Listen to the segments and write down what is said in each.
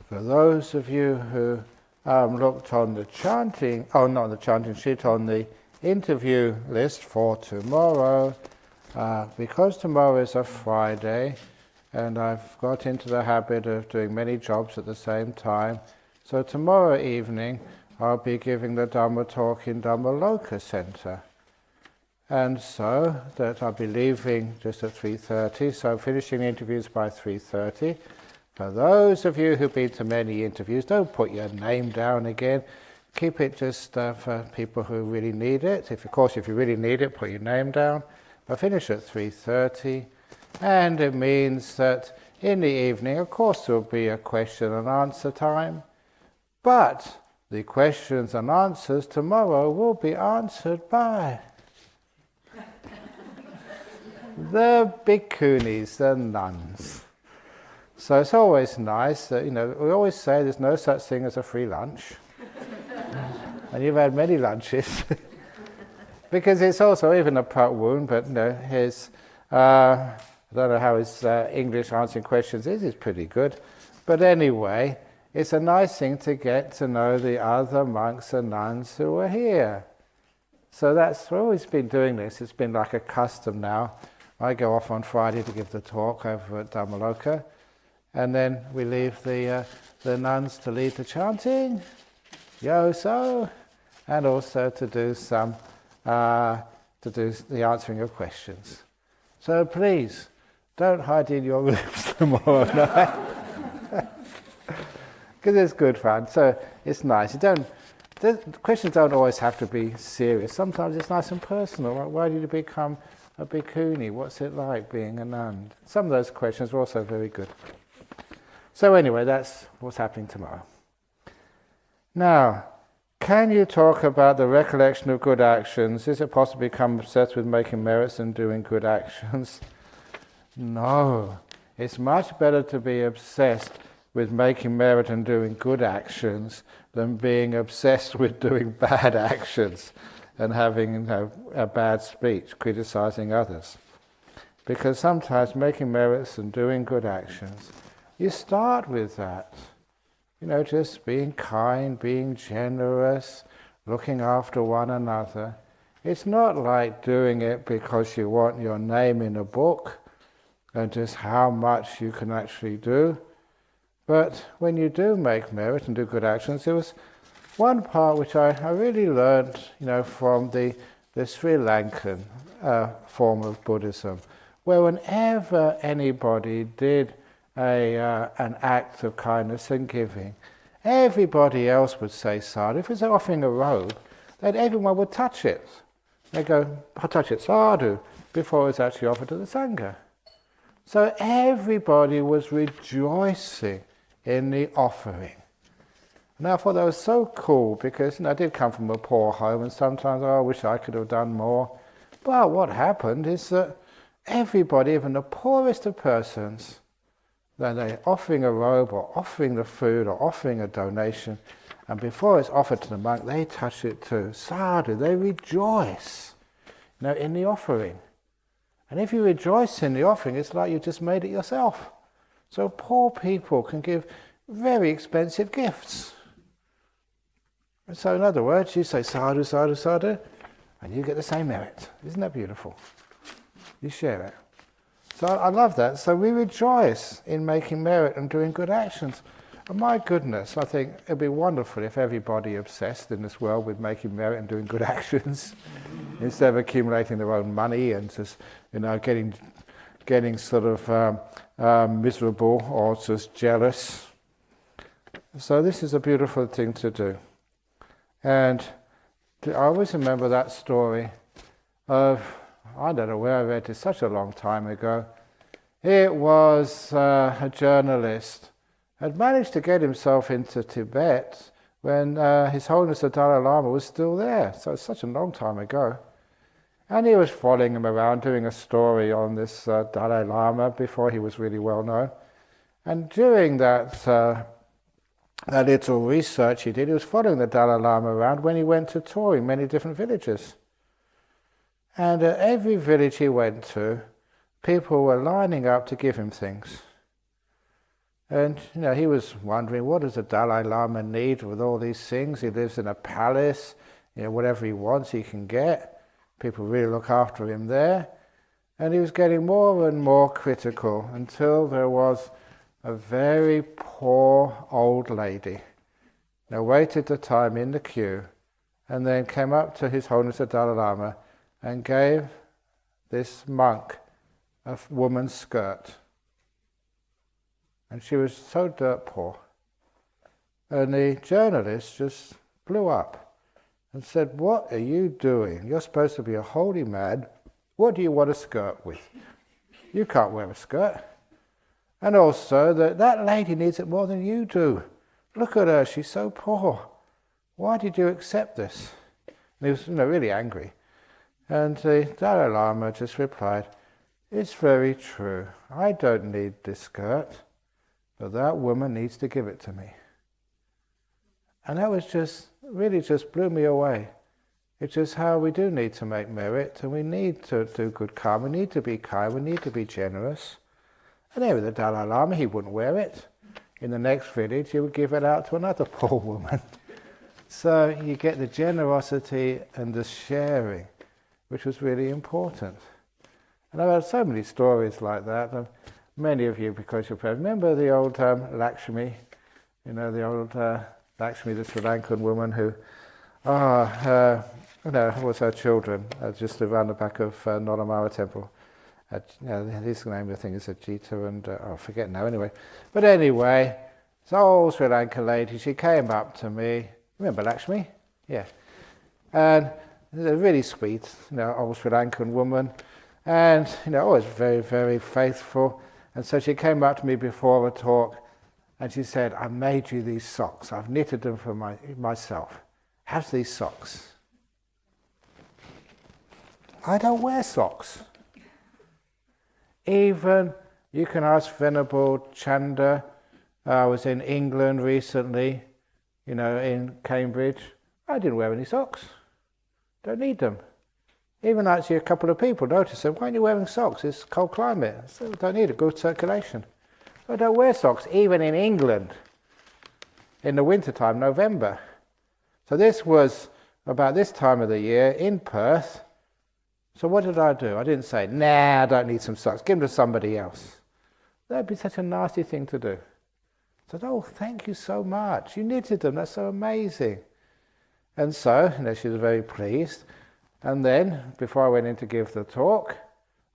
For those of you who looked on the chanting, not the chanting sheet, on the interview list for tomorrow, because tomorrow is a Friday, and I've got into the habit of doing many jobs at the same time, so tomorrow evening I'll be giving the Dhamma talk in Dhammaloka Centre. And so that I'll be leaving just at 3:30, so finishing the interviews by 3:30. For those of you who've been to many interviews, don't put your name down again. Keep it just for people who really need it. If you really need it, put your name down. But finish at 3:30. And it means that in the evening, of course, there will be a question and answer time. But the questions and answers tomorrow will be answered by the bhikkhunis, the nuns. So it's always nice that, we always say there's no such thing as a free lunch. And you've had many lunches. Because it's also even a Pat Woon, but his, I don't know how his English answering questions is, it's pretty good. But anyway, it's a nice thing to get to know the other monks and nuns who are here. So we've always been doing this, it's been like a custom now. I go off on Friday to give the talk over at Dhammaloka, and then we leave the nuns to lead the chanting, Yo-so, and also to do the answering of questions. So please, don't hide in your rooms tomorrow night, because it's good fun. So it's nice. The questions don't always have to be serious. Sometimes it's nice and personal. Why did you become a bhikkhuni? What's it like being a nun? Some of those questions are also very good. So anyway, that's what's happening tomorrow. Now, can you talk about the recollection of good actions? Is it possible to become obsessed with making merits and doing good actions? No. It's much better to be obsessed with making merit and doing good actions than being obsessed with doing bad actions and having a bad speech, criticizing others. Because sometimes making merits and doing good actions, you start with that. Just being kind, being generous, looking after one another. It's not like doing it because you want your name in a book and just how much you can actually do. But when you do make merit and do good actions, there was one part which I really learned, from the Sri Lankan form of Buddhism, where whenever anybody did an act of kindness and giving, everybody else would say sadhu. If it's offering a robe, then everyone would touch it. They go, I'll touch it sadhu, before it was actually offered to the Sangha. So everybody was rejoicing in the offering. And I thought that was so cool, because I did come from a poor home, and sometimes I wish I could have done more. But what happened is that everybody, even the poorest of persons, then they're offering a robe or offering the food or offering a donation, and before it's offered to the monk, they touch it too. Sadhu, they rejoice in the offering. And if you rejoice in the offering, it's like you just made it yourself. So poor people can give very expensive gifts. And so in other words, you say sadhu, sadhu, sadhu, and you get the same merit. Isn't that beautiful? You share it. So I love that. So we rejoice in making merit and doing good actions. And my goodness, I think it'd be wonderful if everybody obsessed in this world with making merit and doing good actions, instead of accumulating their own money and just, getting sort of miserable or just jealous. So this is a beautiful thing to do. And I always remember that story of, I don't know where I read it, such a long time ago. It was a journalist had managed to get himself into Tibet when His Holiness the Dalai Lama was still there. So it's such a long time ago. And he was following him around, doing a story on this Dalai Lama before he was really well known. And during that little research he did, he was following the Dalai Lama around when he went to tour in many different villages. And at every village he went to, people were lining up to give him things. And he was wondering, what does the Dalai Lama need with all these things? He lives in a palace, whatever he wants he can get. People really look after him there. And he was getting more and more critical until there was a very poor old lady. Waited the time in the queue and then came up to His Holiness the Dalai Lama and gave this monk a woman's skirt. And she was so dirt poor. And the journalist just blew up and said, "What are you doing? You're supposed to be a holy man. What do you want a skirt with? You can't wear a skirt. And also that lady needs it more than you do. Look at her, she's so poor. Why did you accept this?" And he was really angry. And the Dalai Lama just replied, "It's very true. I don't need this skirt. But that woman needs to give it to me." And that was just blew me away. It's just how we do need to make merit, and we need to do good karma, we need to be kind, we need to be generous. And there with the Dalai Lama, he wouldn't wear it. In the next village, he would give it out to another poor woman. So you get the generosity and the sharing, which was really important. And I've had so many stories like that. Many of you, because you're present, remember the old Lakshmi, the old Lakshmi, the Sri Lankan woman who, was her children, just around the back of Nolamara temple. His name, I think, is Ajita, and I forget now anyway. But anyway, this old Sri Lankan lady, she came up to me. Remember Lakshmi? Yeah. And a really sweet, old Sri Lankan woman, and always very, very faithful. And so she came up to me before a talk, and she said, "I made you these socks. I've knitted them for myself. Have these socks." I don't wear socks. Even, you can ask Venerable Chanda. I was in England recently, in Cambridge. I didn't wear any socks. Don't need them. Even actually a couple of people noticed them. "Why aren't you wearing socks? It's cold climate." So don't need a good circulation. I don't wear socks, even in England, in the wintertime, November. So this was about this time of the year in Perth. So what did I do? I didn't say, "Nah, I don't need some socks. Give them to somebody else." That'd be such a nasty thing to do. I said, "Oh, thank you so much. You knitted them. That's so amazing." And so, she was very pleased. And then, before I went in to give the talk,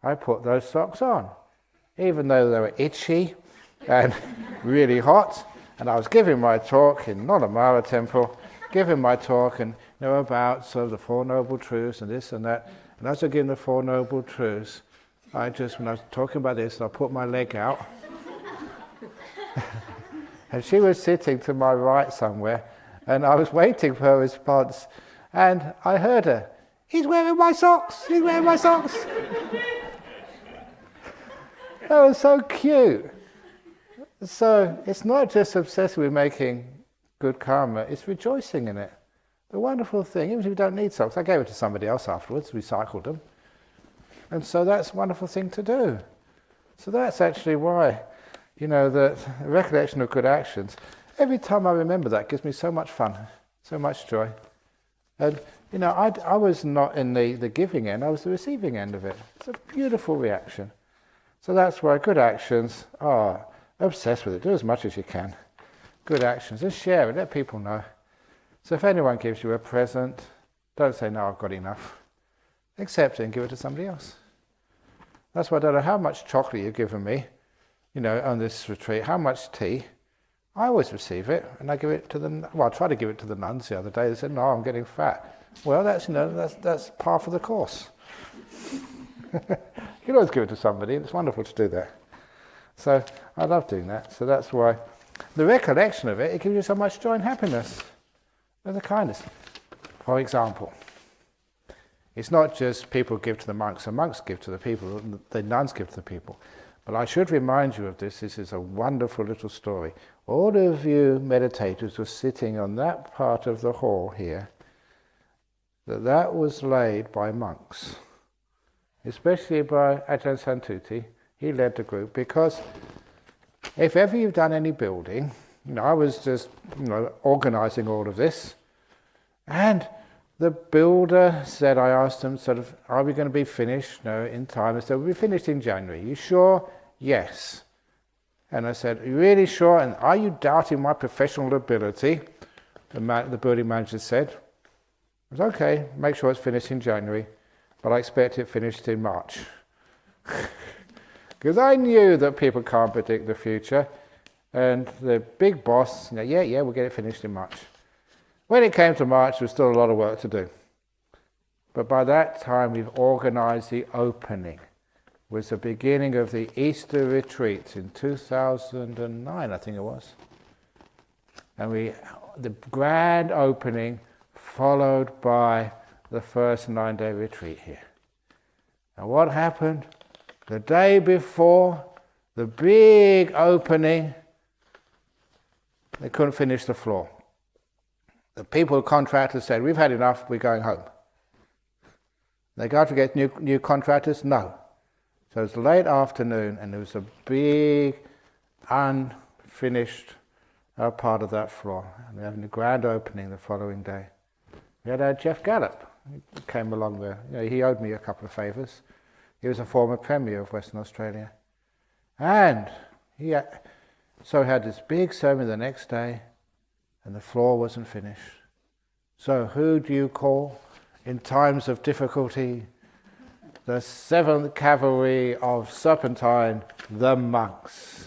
I put those socks on. Even though they were itchy and really hot. And I was giving my talk in Nolamara Temple, giving my talk and about sort of the Four Noble Truths and this and that. And as I was giving the Four Noble Truths, when I was talking about this, I put my leg out. And she was sitting to my right somewhere, and I was waiting for her response. And I heard her, "He's wearing my socks! He's wearing my socks!" That was so cute. So it's not just obsessed with making good karma, it's rejoicing in it. The wonderful thing, even if you don't need socks, I gave it to somebody else afterwards, recycled them. And so that's a wonderful thing to do. So that's actually why, the recollection of good actions, every time I remember that, gives me so much fun, so much joy. And, I was not in the giving end, I was the receiving end of it. It's a beautiful reaction. So that's why good actions are obsessed with it. Do as much as you can. Good actions. Just share it. Let people know. So if anyone gives you a present, don't say, "No, I've got enough." Accept it and give it to somebody else. That's why I don't know how much chocolate you've given me, on this retreat, how much tea. I always receive it, and I give it to them. Well, I tried to give it to the nuns the other day. They said, "No, I'm getting fat." Well, that's part of the course. You can always give it to somebody, and it's wonderful to do that. So I love doing that. So that's why the recollection of it gives you so much joy and happiness and the kindness. For example, it's not just people give to the monks and monks give to the people, the nuns give to the people. But I should remind you of this. This is a wonderful little story. All of you meditators were sitting on that part of the hall here. That was laid by monks, especially by Ajahn Santuti. He led the group because if ever you've done any building, I was just, organising all of this, and the builder said, I asked him sort of, are we going to be finished in time? I said, we'll be finished in January. You sure? Yes. And I said, are you really sure? And are you doubting my professional ability? The building manager said, I was okay, make sure it's finished in January, but I expect it finished in March. Because I knew that people can't predict the future, and the big boss, yeah, we'll get it finished in March. When it came to March, there was still a lot of work to do. But by that time, we'd organised the opening. It was the beginning of the Easter retreat in 2009, I think it was. And the grand opening followed by the first 9-day retreat here. And what happened? The day before the big opening, they couldn't finish the floor. The contractors said, we've had enough, we're going home. They got to get new contractors? No. So it was late afternoon, and there was a big unfinished part of that floor. And we're having a grand opening the following day. We had Jeff Gallup, he came along there. He owed me a couple of favours. He was a former Premier of Western Australia. And he had this big ceremony the next day, and the floor wasn't finished. So who do you call in times of difficulty? The 7th Cavalry of Serpentine, the monks.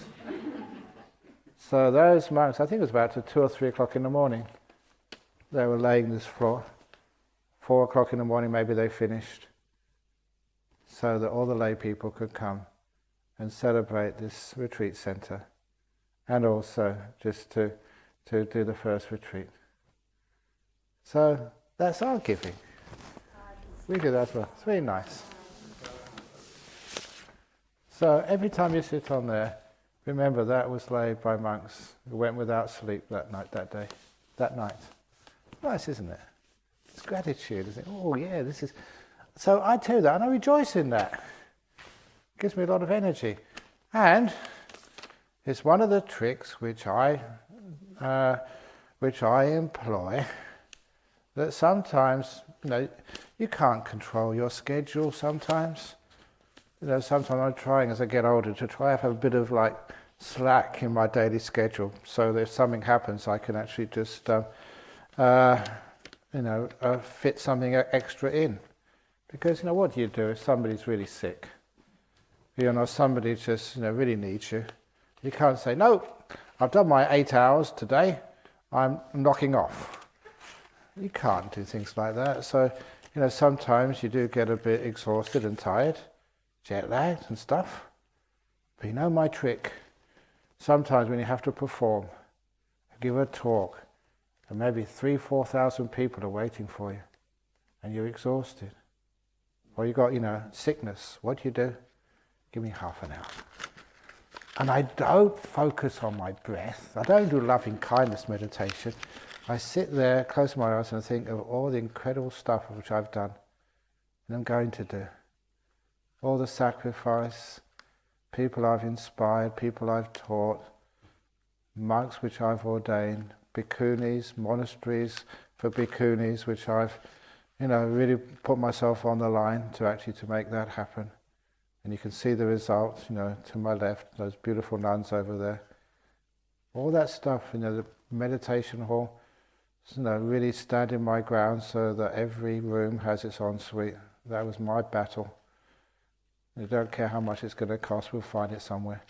So those monks, I think it was about 2 or 3 o'clock in the morning, they were laying this floor. 4 o'clock in the morning maybe they finished, so that all the lay people could come and celebrate this retreat centre, and also just to do the first retreat. So that's our giving. We do that as well. It's very nice. So every time you sit on there, remember that was laid by monks who went without sleep that night. Nice, isn't it? It's gratitude, isn't it? Oh yeah, this is... So I tell you that, and I rejoice in that. It gives me a lot of energy. And it's one of the tricks which I employ, that sometimes, you can't control your schedule sometimes. Sometimes I'm trying as I get older to try to have a bit of slack in my daily schedule, so that if something happens I can actually just fit something extra in. Because what do you do if somebody's really sick? Somebody just really needs you. You can't say, no, I've done my 8 hours today, I'm knocking off. You can't do things like that. So, sometimes you do get a bit exhausted and tired, jet lagged and stuff. But my trick. Sometimes when you have to perform, give a talk, and maybe 3,000-4,000 people are waiting for you, and you're exhausted. Or you've got, sickness. What do? Give me half an hour. And I don't focus on my breath. I don't do loving kindness meditation. I sit there, close my eyes, and think of all the incredible stuff which I've done and I'm going to do. All the sacrifice, people I've inspired, people I've taught, monks which I've ordained, bhikkhunis, monasteries for bhikkhunis which I've really put myself on the line to make that happen. And you can see the results, to my left, those beautiful nuns over there. All that stuff, the meditation hall, really standing my ground so that every room has its ensuite. That was my battle. I don't care how much it's going to cost, we'll find it somewhere.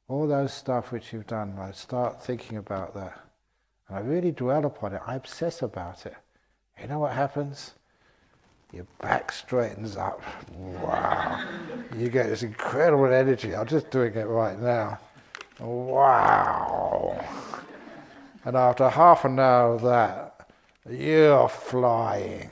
All those stuff which you've done, I start thinking about that. And I really dwell upon it, I obsess about it. You know what happens? Your back straightens up. Wow. You get this incredible energy. I'm just doing it right now. Wow. And after half an hour of that, you're flying.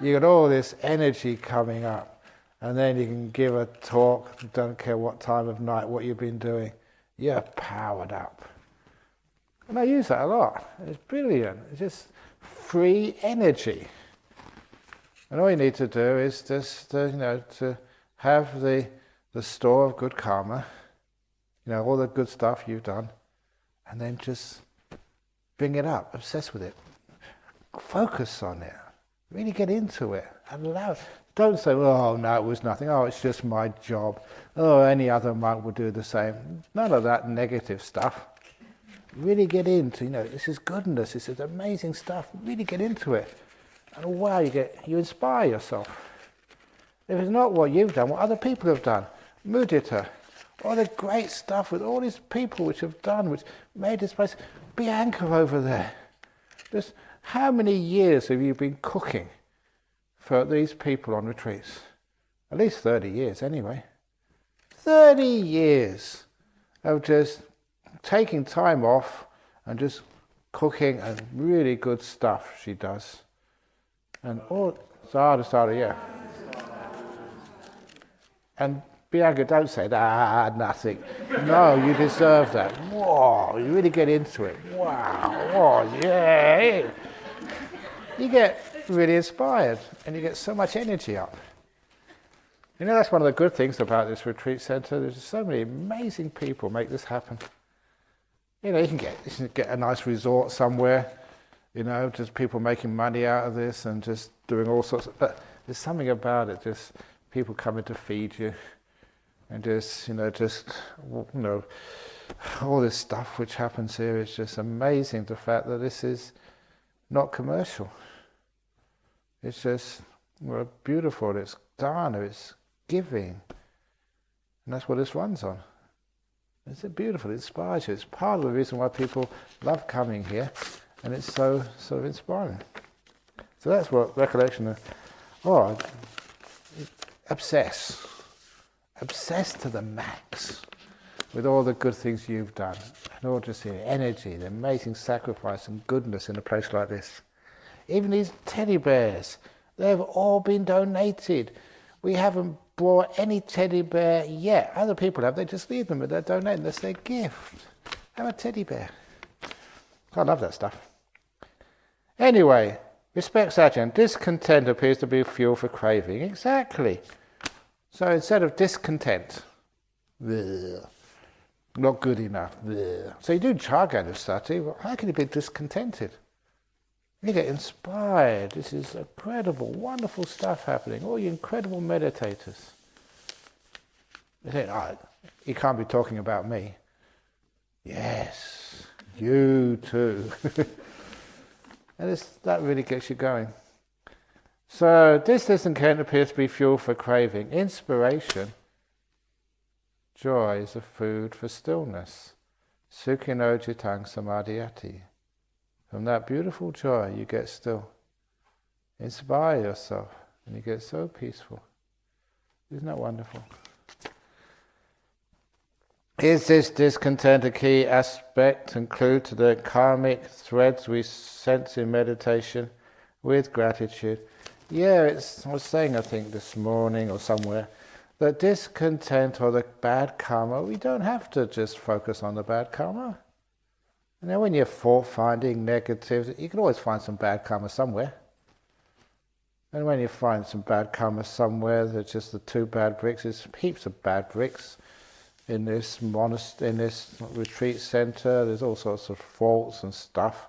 You got all this energy coming up. And then you can give a talk, don't care what time of night, what you've been doing. You're powered up. And I use that a lot. It's brilliant. It's just free energy. And all you need to do is just, to have the store of good karma, all the good stuff you've done, and then just bring it up, obsess with it, focus on it, really get into it, and allow it. Don't say, oh no, it was nothing, oh it's just my job, oh any other monk would do the same. None of that negative stuff. Really get into, this is goodness, this is amazing stuff, really get into it. And wow, you inspire yourself. If it's not what you've done, what other people have done, mudita, all the great stuff with all these people which have done, which made this place, Bianca over there. Just how many years have you been cooking for these people on retreats? At least 30 years anyway. 30 years of just taking time off and just cooking and really good stuff she does. And all, Sada, yeah. And Bianca, don't say that, nothing. No, you deserve that. Whoa, you really get into it. Wow, whoa, yeah. You get really inspired and you get so much energy up. That's one of the good things about this retreat centre. There's so many amazing people make this happen. You can get a nice resort somewhere, just people making money out of this and just doing all sorts of, but there's something about it, just people coming to feed you and all this stuff which happens here is just amazing. The fact that this is not commercial. It's just beautiful, it's dharna, it's giving. And that's what this runs on. It's beautiful, it inspires you. It's part of the reason why people love coming here, and it's so sort of inspiring. So that's what recollection of, obsess to the max with all the good things you've done, and all just the energy, the amazing sacrifice and goodness in a place like this. Even these teddy bears, they've all been donated. We haven't brought any teddy bear yet. Other people have, they just leave them, but they're donating. That's their gift. Have a teddy bear. I love that stuff. Anyway, respects Ajahn. Discontent appears to be fuel for craving. Exactly. So instead of discontent, not good enough. So you do Charganussati, well, how can you be discontented? You get inspired. This is incredible, wonderful stuff happening. All you incredible meditators. You think, you can't be talking about me. Yes, you too. And that really gets you going. So this discontent appears to be fuel for craving. Inspiration, joy is a food for stillness. Sukhino jitang samadhyati. From that beautiful joy you get still. Inspire yourself and you get so peaceful. Isn't that wonderful? Is this discontent a key aspect and clue to the karmic threads we sense in meditation with gratitude? Yeah, I was saying, I think this morning or somewhere, that discontent or the bad karma, we don't have to just focus on the bad karma. When you're fault-finding, negative, you can always find some bad karma somewhere. And when you find some bad karma somewhere, there's just the 2 bad bricks. There's heaps of bad bricks in this in this retreat centre. There's all sorts of faults and stuff.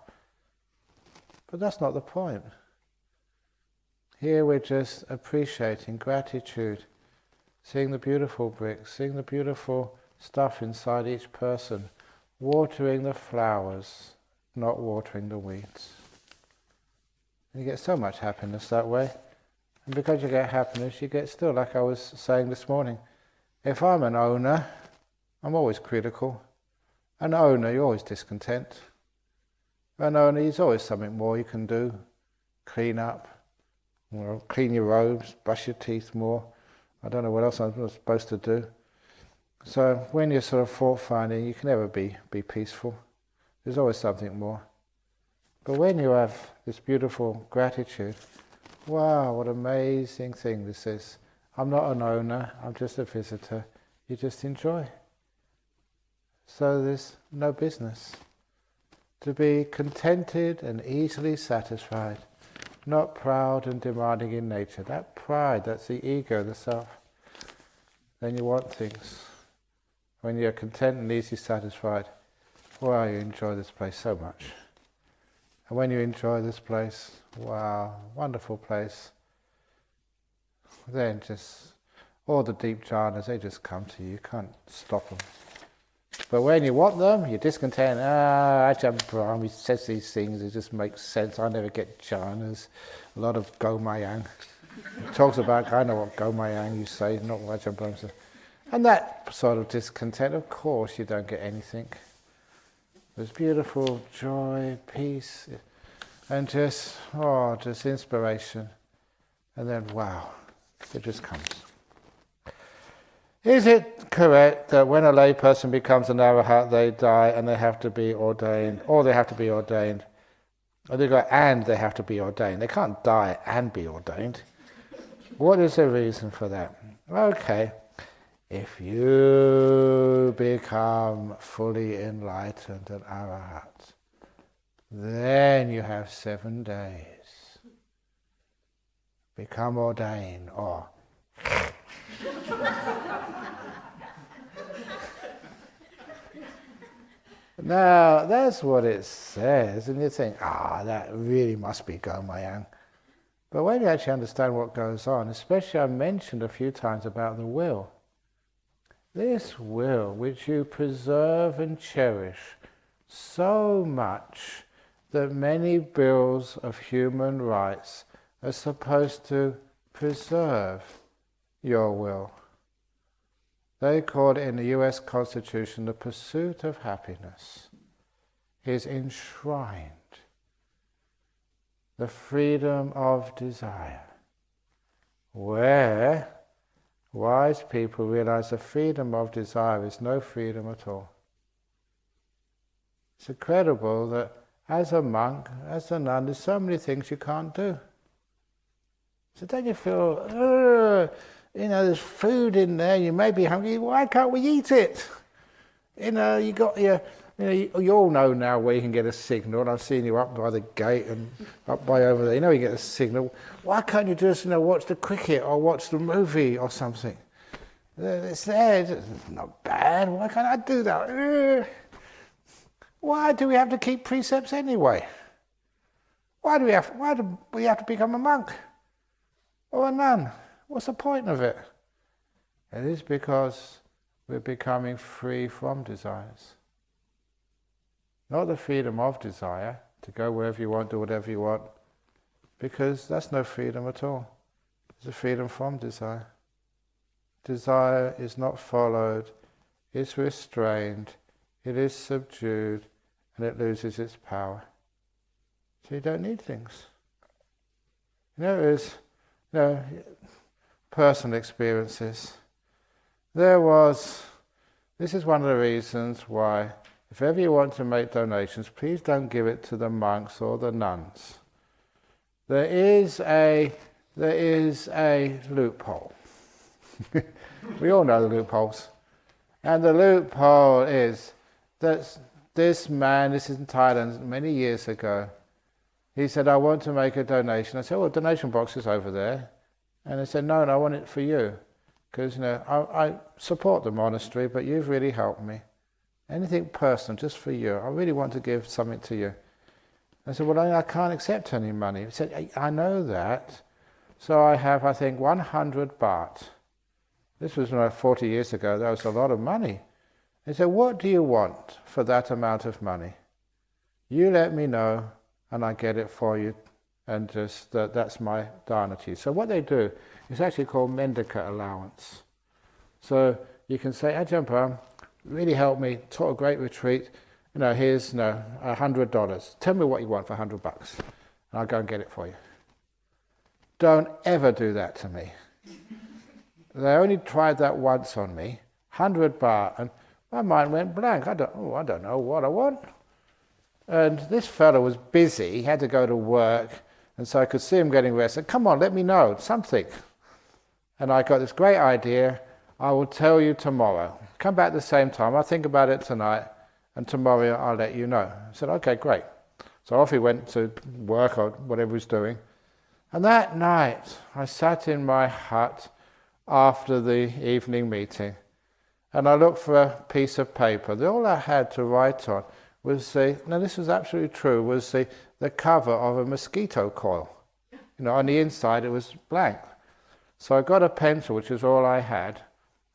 But that's not the point. Here we're just appreciating gratitude, seeing the beautiful bricks, seeing the beautiful stuff inside each person, watering the flowers, not watering the weeds. And you get so much happiness that way. And because you get happiness, you get still, like I was saying this morning. If I'm an owner, I'm always critical. An owner, you're always discontent. An owner, there's always something more you can do. Clean up, clean your robes, brush your teeth more. I don't know what else I'm supposed to do. So when you're sort of fault-finding, you can never be peaceful. There's always something more. But when you have this beautiful gratitude, wow, what an amazing thing this is. I'm not an owner, I'm just a visitor. You just enjoy. So there's no business. To be contented and easily satisfied, not proud and demanding in nature. That pride, that's the ego, the self. Then you want things. when you're content and easy satisfied, wow, you enjoy this place so much. And when you enjoy this place, wow, wonderful place, then just all the deep jhanas, they just come to you. You can't stop them. But when you want them, you're discontent. Ajahn Brahm, he says these things, it just makes sense. I never get jhanas. A lot of Gomayang. He talks about, I know what Gomayang you say, not what Ajahn Brahm says. And that sort of discontent, of course, you don't get anything. There's beautiful joy, peace, and just inspiration. And then, wow, it just comes. Is it correct that when a lay person becomes an arahat, they die and they have to be ordained, or they have to be ordained? Or they have to be ordained. They can't die and be ordained. What is the reason for that? Okay, if you become fully enlightened an arahat, then you have 7 days. Become ordained, or now, that's what it says, and you think, that really must be Gomayang. But when you actually understand what goes on, especially I mentioned a few times about the will, this will which you preserve and cherish so much that many bills of human rights are supposed to preserve your will. They call it in the US Constitution the pursuit of happiness is enshrined. The freedom of desire, where wise people realize the freedom of desire is no freedom at all. It's incredible that as a monk, as a nun, there's so many things you can't do. So don't you feel, there's food in there, you may be hungry, why can't we eat it? You got you all know now where you can get a signal, and I've seen you up by the gate and up by over there, you get a signal. Why can't you just, watch the cricket or watch the movie or something? It's there, it's not bad, why can't I do that? Why do we have to keep precepts anyway? Why do we have to become a monk or a nun? What's the point of it? It is because we're becoming free from desires. Not the freedom of desire, to go wherever you want, do whatever you want, because that's no freedom at all. It's a freedom from desire. Desire is not followed, it's restrained, it is subdued, and it loses its power. So you don't need things. Personal experiences. This is one of the reasons why, if ever you want to make donations, please don't give it to the monks or the nuns. There is a loophole. We all know the loopholes. And the loophole is that this man, this is in Thailand many years ago, he said, I want to make a donation. I said, well, donation box is over there. And they said, no, I want it for you. Because, I support the monastery, but you've really helped me. Anything personal, just for you. I really want to give something to you. I said, well, I can't accept any money. He said, I know that. So I have, I think, 100 baht. This was 40 years ago. That was a lot of money. He said, what do you want for that amount of money? You let me know, and I get it for you. And just that's my dana to you. So what they do is actually called mendicant allowance. So you can say, Ajahn Brahm really helped me, taught a great retreat. Here's $100. Tell me what you want for $100, and I'll go and get it for you. Don't ever do that to me. They only tried that once on me, 100 baht, and my mind went blank. I don't know what I want. And this fellow was busy. He had to go to work. And so I could see him getting rested. Come on, let me know, something. And I got this great idea. I will tell you tomorrow. Come back at the same time. I'll think about it tonight. And tomorrow I'll let you know. I said, okay, great. So off he went to work or whatever he was doing. And that night, I sat in my hut after the evening meeting. And I looked for a piece of paper. All I had to write on was this was absolutely true, was the cover of a mosquito coil. On the inside it was blank. So I got a pencil, which is all I had,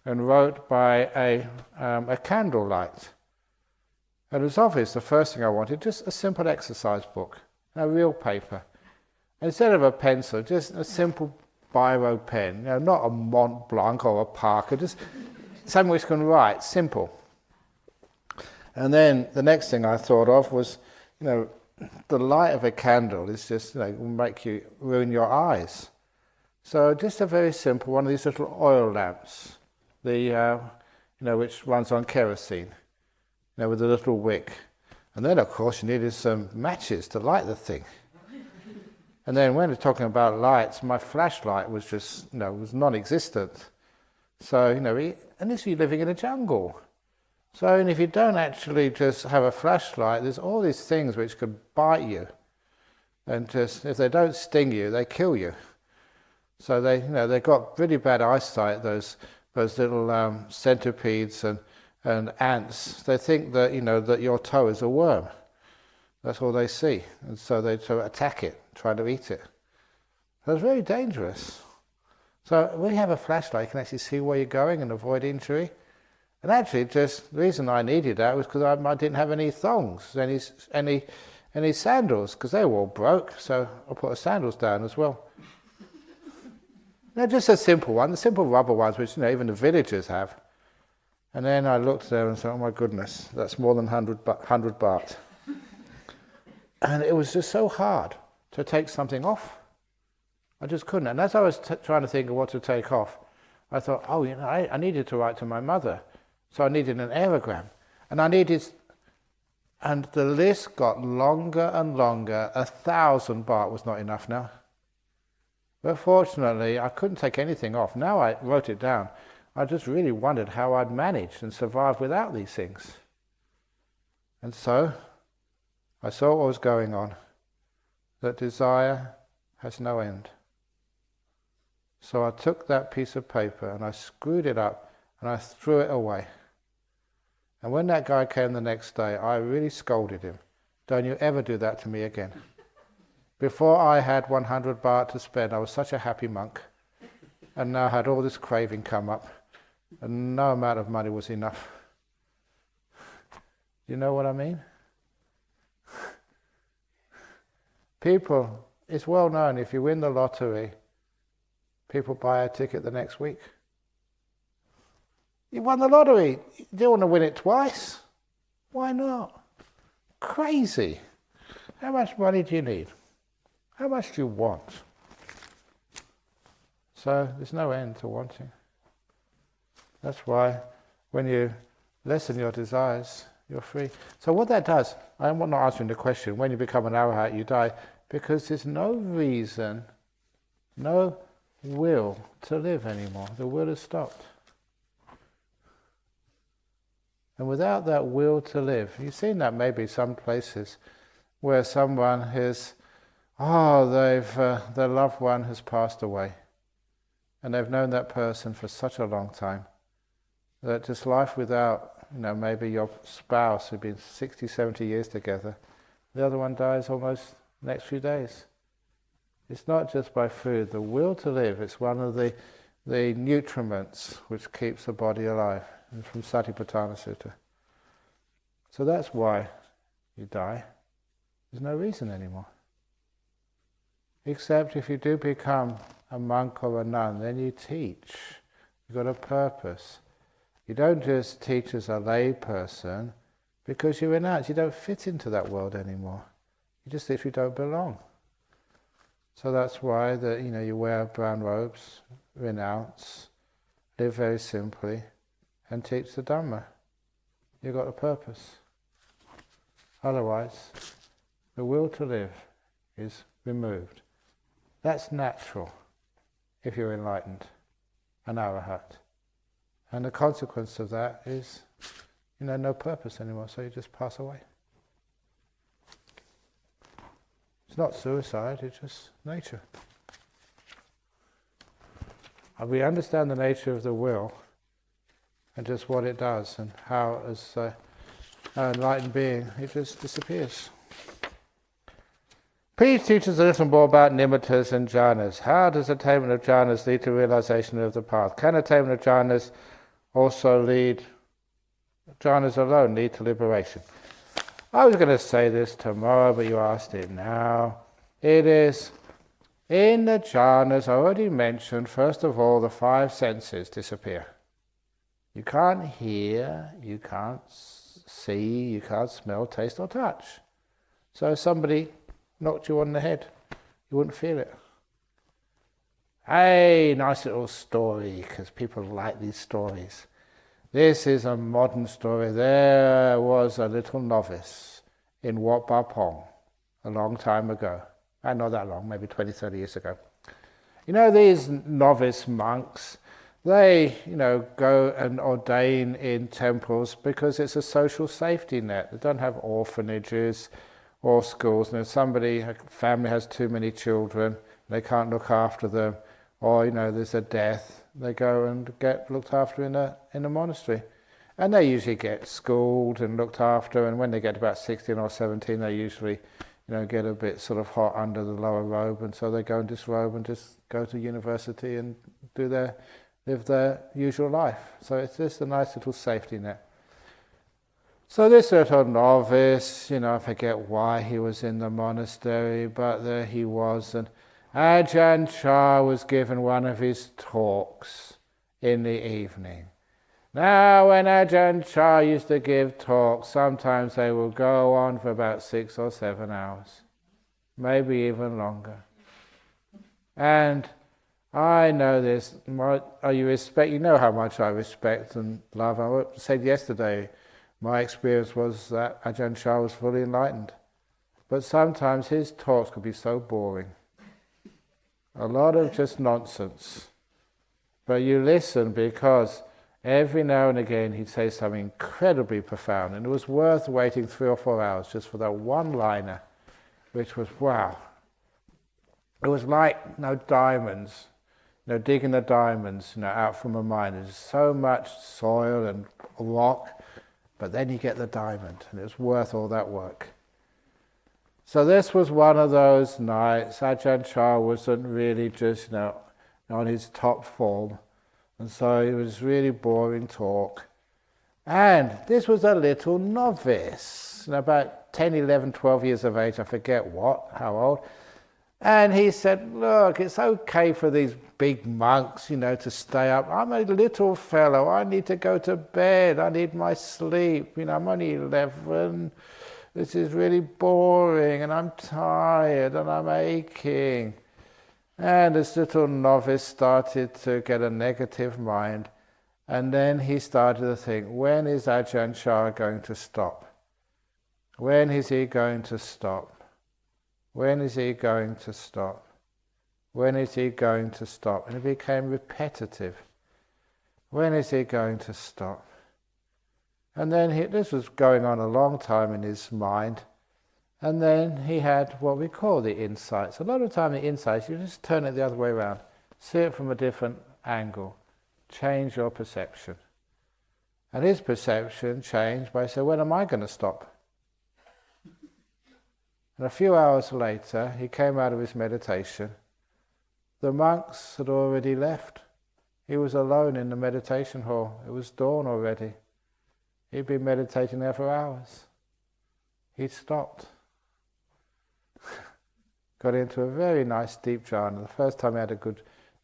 and wrote by a candle light. And it was obvious the first thing I wanted, just a simple exercise book, a real paper. Instead of a pencil, just a simple biro pen, not a Mont Blanc or a Parker, just something which can write, simple. And then the next thing I thought of was, the light of a candle is just, will make you ruin your eyes. So just a very simple one of these little oil lamps, which runs on kerosene, with a little wick. And then, of course, you needed some matches to light the thing. And then when we're talking about lights, my flashlight was just, was non-existent. So, and this you're living in a jungle. So, and if you don't actually just have a flashlight, there's all these things which could bite you. And just, if they don't sting you, they kill you. So they've got really bad eyesight, those little centipedes and ants. They think that, that your toe is a worm. That's all they see. And so they attack it, try to eat it. So it's very dangerous. So when you have a flashlight, you can actually see where you're going and avoid injury. And actually, just the reason I needed that was because I didn't have any thongs, any sandals, because they were all broke. So I put the sandals down as well. Now, just a simple one, the simple rubber ones, which even the villagers have. And then I looked there and thought, oh my goodness, that's more than 100 baht. And it was just so hard to take something off. I just couldn't. And as I was trying to think of what to take off, I thought, I needed to write to my mother. So I needed an aerogram. And the list got longer and longer. 1,000 baht was not enough now. But fortunately, I couldn't take anything off. Now I wrote it down. I just really wondered how I'd managed and survived without these things. And so I saw what was going on, that desire has no end. So I took that piece of paper and I screwed it up and I threw it away. And when that guy came the next day, I really scolded him. Don't you ever do that to me again. Before I had 100 baht to spend, I was such a happy monk. And now I had all this craving come up. And no amount of money was enough. You know what I mean? People, it's well known, if you win the lottery, people buy a ticket the next week. You won the lottery. You don't want to win it twice. Why not? Crazy. How much money do you need? How much do you want? So there's no end to wanting. That's why when you lessen your desires, you're free. So what that does, I'm not answering the question, when you become an arahat, you die, because there's no reason, no will to live anymore. The will has stopped. And without that will to live, you've seen that maybe some places where someone has, their loved one has passed away. And they've known that person for such a long time that just life without, maybe your spouse who've been 60, 70 years together, the other one dies almost the next few days. It's not just by food. The will to live, it's one of the nutriments which keeps the body alive. It's from Satipatthana Sutta. So that's why you die. There's no reason anymore. Except if you do become a monk or a nun, then you teach. You've got a purpose. You don't just teach as a lay person because you renounce. You don't fit into that world anymore. You just literally don't belong. So that's why you wear brown robes, renounce, live very simply, and teach the Dhamma. You've got a purpose. Otherwise, the will to live is removed. That's natural if you're enlightened, an arahat. And the consequence of that is, no purpose anymore, so you just pass away. It's not suicide, it's just nature. And we understand the nature of the will, and just what it does, and how as an enlightened being it just disappears. Please teach us a little more about nimittas and jhanas. How does attainment of jhanas lead to realization of the path? Can attainment of jhanas also lead, jhanas alone lead to liberation? I was going to say this tomorrow, but you asked it now. It is, in the jhanas, I already mentioned, first of all, the 5 senses disappear. You can't hear, you can't see, you can't smell, taste or touch. So if somebody knocked you on the head, you wouldn't feel it. Hey, nice little story, because people like these stories. This is a modern story. There was a little novice in Wat Ba Pong a long time ago. Not that long, maybe 20, 30 years ago. You know, these novice monks, they, go and ordain in temples because it's a social safety net. They don't have orphanages or schools. And if a family has too many children, they can't look after them, or there's a death, they go and get looked after in a monastery. And they usually get schooled and looked after, and when they get about 16 or 17, they usually get a bit sort of hot under the lower robe, and so they go and disrobe and just go to university and live their usual life. So it's just a nice little safety net. So this little novice, I forget why he was in the monastery, but there he was, and Ajahn Chah was given one of his talks in the evening. Now, when Ajahn Chah used to give talks, sometimes they would go on for about 6 or 7 hours, maybe even longer. And I know this. You know how much I respect and love. I said yesterday, my experience was that Ajahn Chah was fully enlightened. But sometimes his talks could be so boring. A lot of just nonsense. But you listen because every now and again he'd say something incredibly profound, and it was worth waiting 3 or 4 hours just for that one-liner, which was, wow. It was like diamonds, digging the diamonds out from a mine. There's so much soil and rock, but then you get the diamond, and it's worth all that work. So this was one of those nights. Ajahn Chah wasn't really just on his top form, and so it was really boring talk. And this was a little novice, about 10, 11, 12 years of age, I forget how old. And he said, look, it's okay for these big monks, to stay up. I'm a little fellow, I need to go to bed, I need my sleep, I'm only 11, this is really boring, and I'm tired, and I'm aching. And this little novice started to get a negative mind, and then he started to think, when is Ajahn Chah going to stop? When is he going to stop? When is he going to stop? When is he going to stop? And it became repetitive. When is he going to stop? And then this was going on a long time in his mind. And then he had what we call the insights. A lot of time the insights, you just turn it the other way around. See it from a different angle. Change your perception. And his perception changed by saying, when am I going to stop? And a few hours later, he came out of his meditation. The monks had already left. He was alone in the meditation hall. It was dawn already. He'd been meditating there for hours. He'd stopped. Got into a very nice deep jhana, the first time he had a good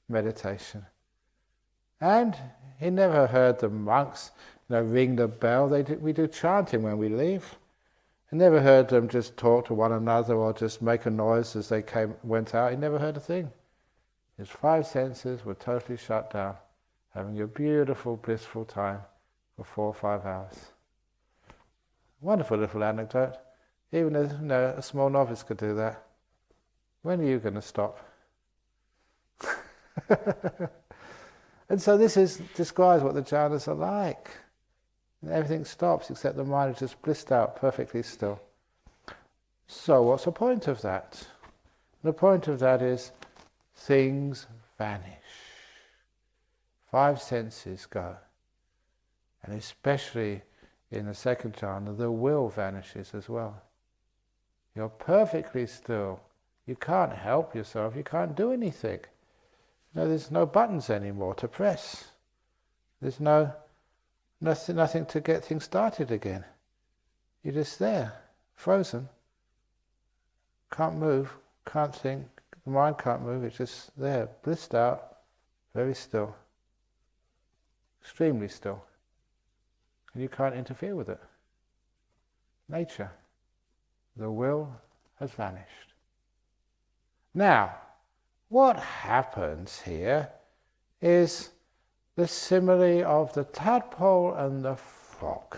meditation. And he never heard the monks ring the bell. We do chanting when we leave. He never heard them just talk to one another or just make a noise as they went out. He never heard a thing. His 5 senses were totally shut down, having a beautiful, blissful time for 4 or 5 hours. Wonderful little anecdote. Even a small novice could do that. When are you going to stop? And so this describes what the jhanas are like. And everything stops except the mind is just blissed out, perfectly still. So what's the point of that? The point of that is things vanish. 5 senses go. And especially in the second jhana, the will vanishes as well. You're perfectly still. You can't help yourself. You can't do anything. There's no buttons anymore to press. There's nothing to get things started again. You're just there, frozen. Can't move, can't think. The mind can't move. It's just there, blissed out, very still. Extremely still. And you can't interfere with it. Nature. The will has vanished. Now, what happens here is the simile of the tadpole and the frog.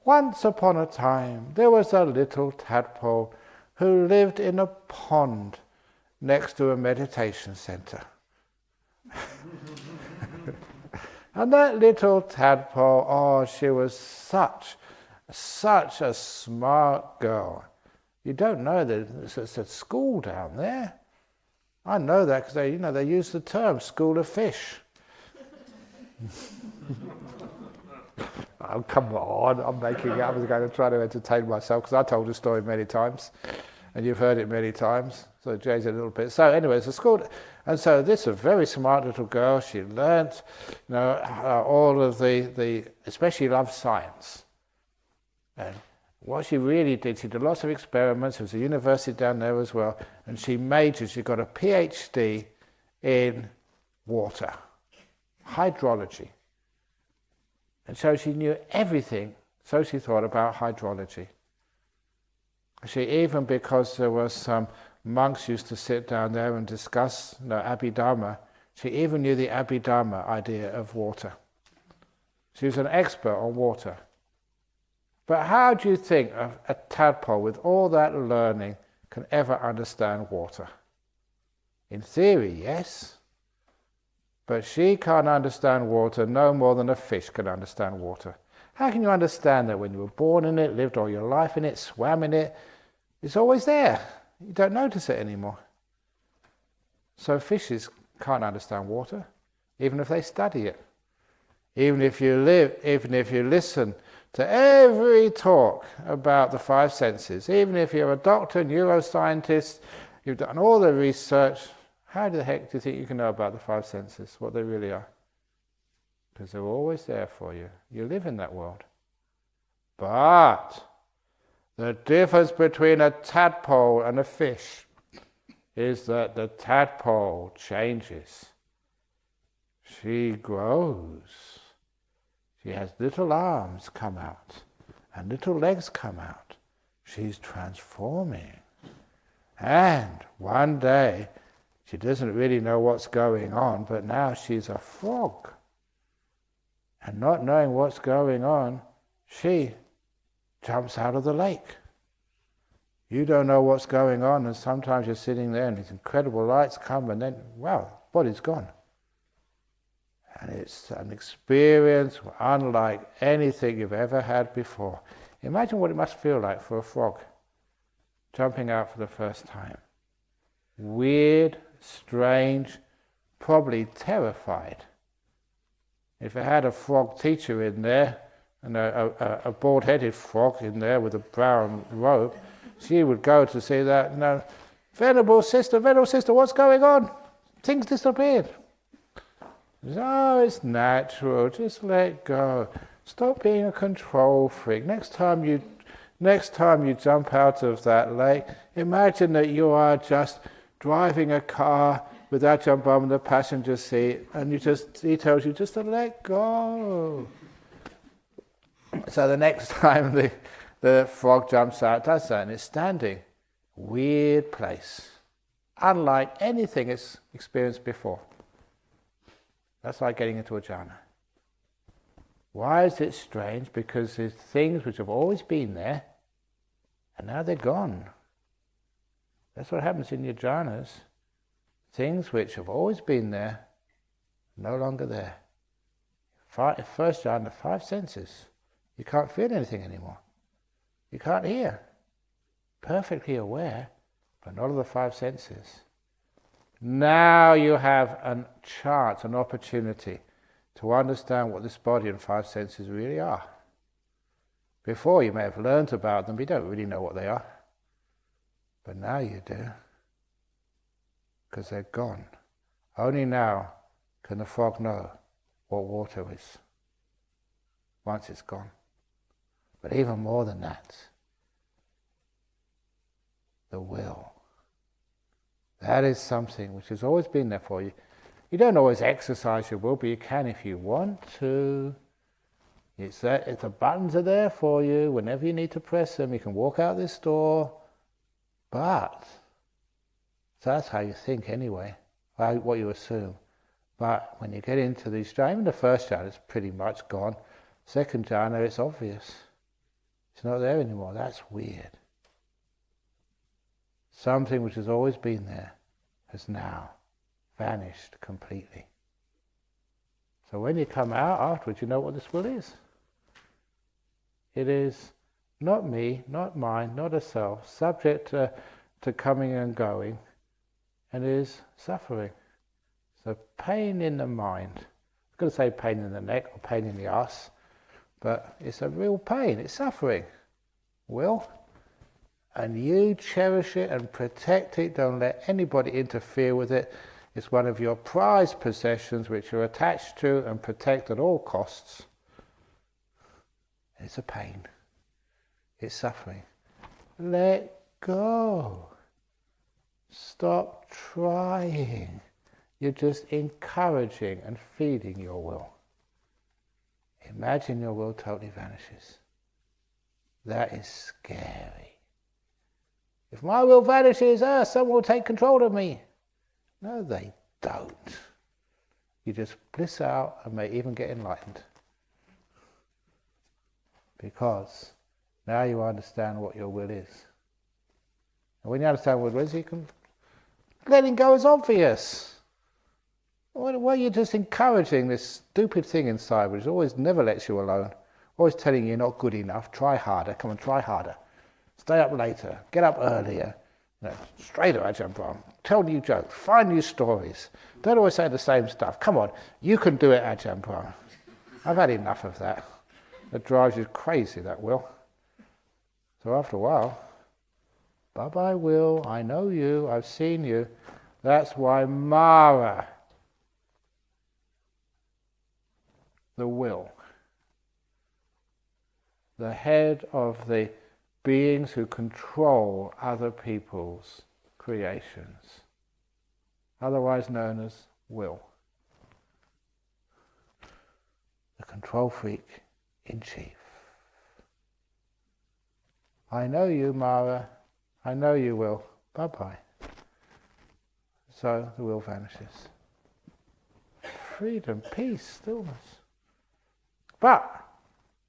Once upon a time, there was a little tadpole who lived in a pond next to a meditation center. And that little tadpole, she was such a smart girl. You don't know that it's a school down there. I know that because they use the term school of fish. Oh, come on, I'm making it up. I was going to try to entertain myself because I told the story many times and you've heard it many times, so it changes a little bit. So anyway, it's a school, and so this is a very smart little girl. She learnt, all of the especially loved science. And what she really did, she did lots of experiments. There was a university down there as well, and she got a PhD in water, hydrology. And so she knew everything, so she thought, about hydrology. She even, because there were some monks used to sit down there and discuss Abhidharma, she even knew the Abhidharma idea of water. She was an expert on water. But how do you think a tadpole with all that learning can ever understand water? In theory, yes. But she can't understand water no more than a fish can understand water. How can you understand that when you were born in it, lived all your life in it, swam in it? It's always there. You don't notice it anymore. So fishes can't understand water, even if they study it. Even if you listen to every talk about the five senses, even if you're a doctor, neuroscientist, you've done all the research, how the heck do you think you can know about the five senses, what they really are? Because they're always there for you. You live in that world. But the difference between a tadpole and a fish is that the tadpole changes. She grows. She has little arms come out and little legs come out. She's transforming. And one day, she doesn't really know what's going on, but now she's a frog. And not knowing what's going on, she jumps out of the lake. You don't know what's going on, and sometimes you're sitting there and these incredible lights come and then, wow, body's gone. And it's an experience unlike anything you've ever had before. Imagine what it must feel like for a frog jumping out for the first time. Weird, strange, probably terrified. If I had a frog teacher in there, and a bald-headed frog in there with a brown robe, she would go to see that, venerable sister, what's going on? Things disappeared. Oh, it's natural, just let go. Stop being a control freak. Next time you jump out of that lake, imagine that you are just driving a car with Ajahn Brahm in the passenger seat, and he tells you just to let go. So the next time the frog jumps out, does that, and it's standing. Weird place. Unlike anything it's experienced before. That's like getting into a jhana. Why is it strange? Because there's things which have always been there, and now they're gone. That's what happens in your jhanas. Things which have always been there, no longer there. First jhana, five senses. You can't feel anything anymore. You can't hear. Perfectly aware, but not of the five senses. Now you have a chance, an opportunity to understand what this body and five senses really are. Before you may have learnt about them, but you don't really know what they are. But now you do, because they're gone. Only now can the frog know what water is, once it's gone. But even more than that, the will. That is something which has always been there for you. You don't always exercise your will, but you can if you want to. It's there, the buttons are there for you. Whenever you need to press them, you can walk out this door. But, so that's how you think anyway, what you assume. But when you get into these jhanas, even the first jhana is pretty much gone. Second jhana, it's obvious. It's not there anymore. That's weird. Something which has always been there has now vanished completely. So when you come out afterwards, you know what this will is. It is not me, not mine, not a self, subject to coming and going, and is suffering. So pain in the mind. I was going to say pain in the neck or pain in the arse, but it's a real pain, it's suffering. Will? And you cherish it and protect it, don't let anybody interfere with it. It's one of your prized possessions which you're attached to and protect at all costs. It's a pain. It's suffering. Let go. Stop trying. You're just encouraging and feeding your will. Imagine your will totally vanishes. That is scary. If my will vanishes, someone will take control of me. No, they don't. You just bliss out and may even get enlightened. Because now you understand what your will is. And when you understand what your will is, you can... letting go is obvious. Why are you just encouraging this stupid thing inside which always never lets you alone? Always telling you you're not good enough, try harder, come on, try harder. Stay up later, get up earlier. Straight to Ajahn Brahm, tell new jokes, find new stories. Don't always say the same stuff. Come on, you can do it, Ajahn Brahm. I've had enough of that. That drives you crazy, that will. So after a while, bye-bye will, I know you, I've seen you. That's why Mara, the will, the head of the beings who control other people's creations, otherwise known as will. The control freak in chief. I know you, Mara. I know you will. Bye-bye. So the will vanishes. Freedom, peace, stillness. But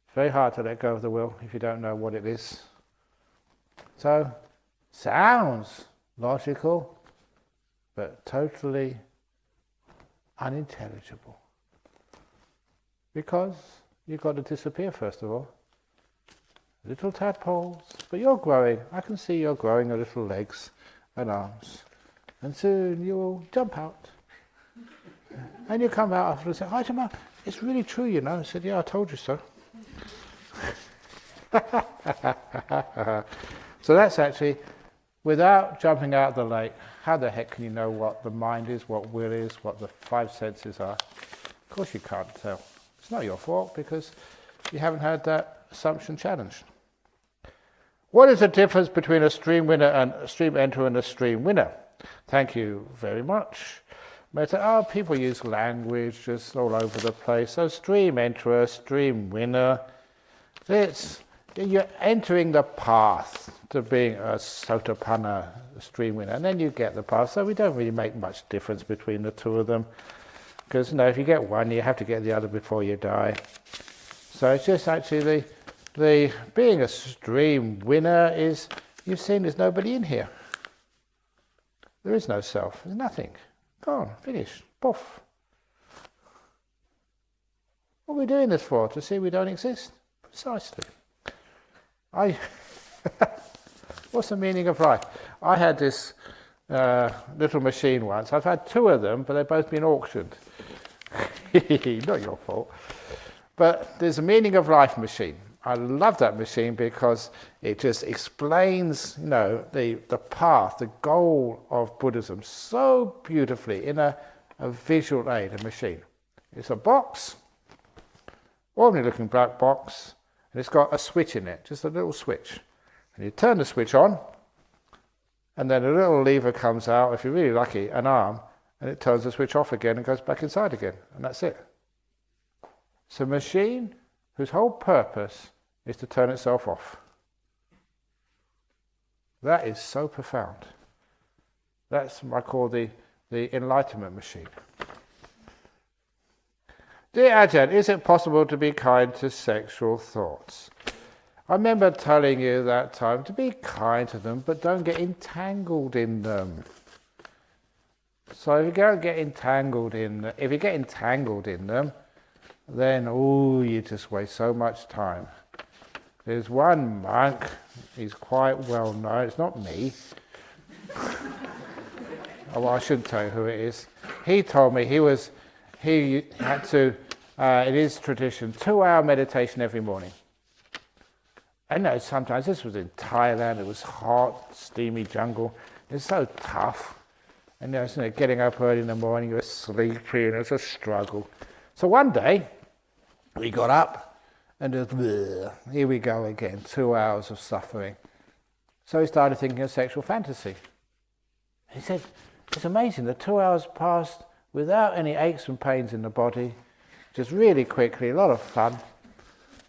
it's very hard to let go of the will if you don't know what it is. So, sounds logical, but totally unintelligible. Because you've got to disappear first of all. Little tadpoles, but you're growing. I can see you're growing your little legs and arms. And soon you will jump out. And you come out after and say, "Hi, Jama, it's really true, you know." I said, "Yeah, I told you so." So that's actually, without jumping out of the lake, how the heck can you know what the mind is, what will is, what the five senses are? Of course you can't tell. It's not your fault because you haven't had that assumption challenged. What is the difference between a stream winner and a stream enterer and a stream winner? Thank you very much. People use language just all over the place. So stream enterer, stream winner, you're entering the path to being a sotapanna, a stream winner, and then you get the path. So we don't really make much difference between the two of them, because if you get one, you have to get the other before you die. So it's just actually the being a stream winner is, you've seen there's nobody in here. There is no self. There's nothing. Gone. Finished. Poof. What are we doing this for? To see we don't exist? Precisely. What's the meaning of life? I had this little machine once. I've had two of them, but they've both been auctioned. Not your fault. But there's a meaning of life machine. I love that machine because it just explains, the path, the goal of Buddhism so beautifully in a visual aid, a machine. It's a box, ordinary looking black box, and it's got a switch in it, just a little switch. And you turn the switch on, and then a little lever comes out, if you're really lucky, an arm, and it turns the switch off again and goes back inside again, and that's it. It's a machine whose whole purpose is to turn itself off. That is so profound. That's what I call the enlightenment machine. Dear Ajahn, is it possible to be kind to sexual thoughts? I remember telling you that time to be kind to them, but don't get entangled in them. So if you get entangled in them, then you just waste so much time. There's one monk, he's quite well known, it's not me. I shouldn't tell you who it is. He told me he had to, in his tradition, 2-hour meditation every morning. I know sometimes, this was in Thailand, it was hot, steamy jungle, it's so tough. And getting up early in the morning, you're sleepy and it's a struggle. So one day, we got up and here we go again, 2 hours of suffering. So he started thinking of sexual fantasy. He said, it's amazing, the 2 hours passed without any aches and pains in the body, just really quickly, a lot of fun.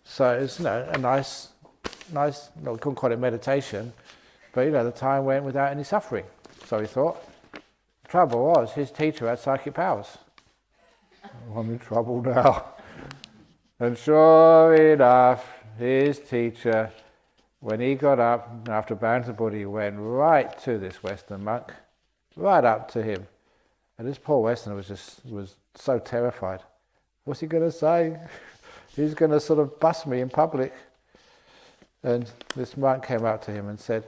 So it's a nice, we couldn't call it meditation, but the time went without any suffering. So he thought. The trouble was, his teacher had psychic powers. I'm in trouble now. And sure enough, his teacher, when he got up, after bowing to the Buddha, he went right to this Western monk, right up to him. And this poor Westerner was so terrified. What's he going to say? He's going to sort of bust me in public. And this monk came up to him and said,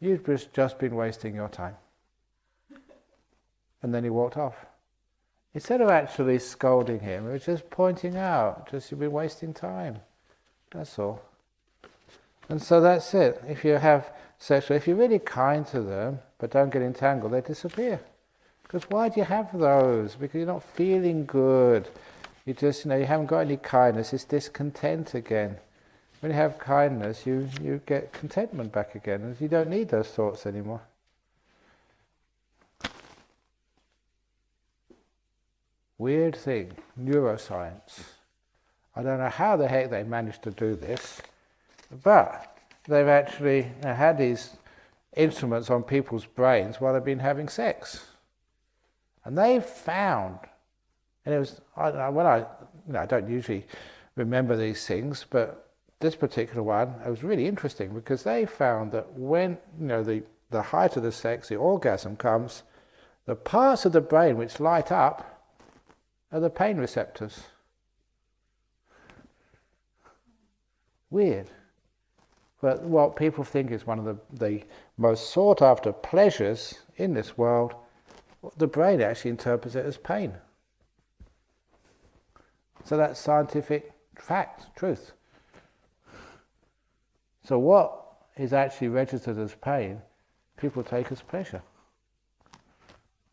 you've just been wasting your time. And then he walked off. Instead of actually scolding him, he was just pointing out, you've been wasting time. That's all. And so that's it. If you have sexual, if you're really kind to them, but don't get entangled, they disappear. Because why do you have those? Because you're not feeling good. You just, you haven't got any kindness, it's discontent again. When you have kindness, you get contentment back again, and you don't need those thoughts anymore. Weird thing, neuroscience. I don't know how the heck they managed to do this, but they've actually had these instruments on people's brains while they've been having sex. And they found, and it was, I don't usually remember these things, but this particular one, it was really interesting because they found that when, the height of the sex, the orgasm comes, the parts of the brain which light up are the pain receptors. Weird. But what people think is one of the most sought after pleasures in this world, the brain actually interprets it as pain. So that's scientific fact, truth. So what is actually registered as pain, people take as pleasure.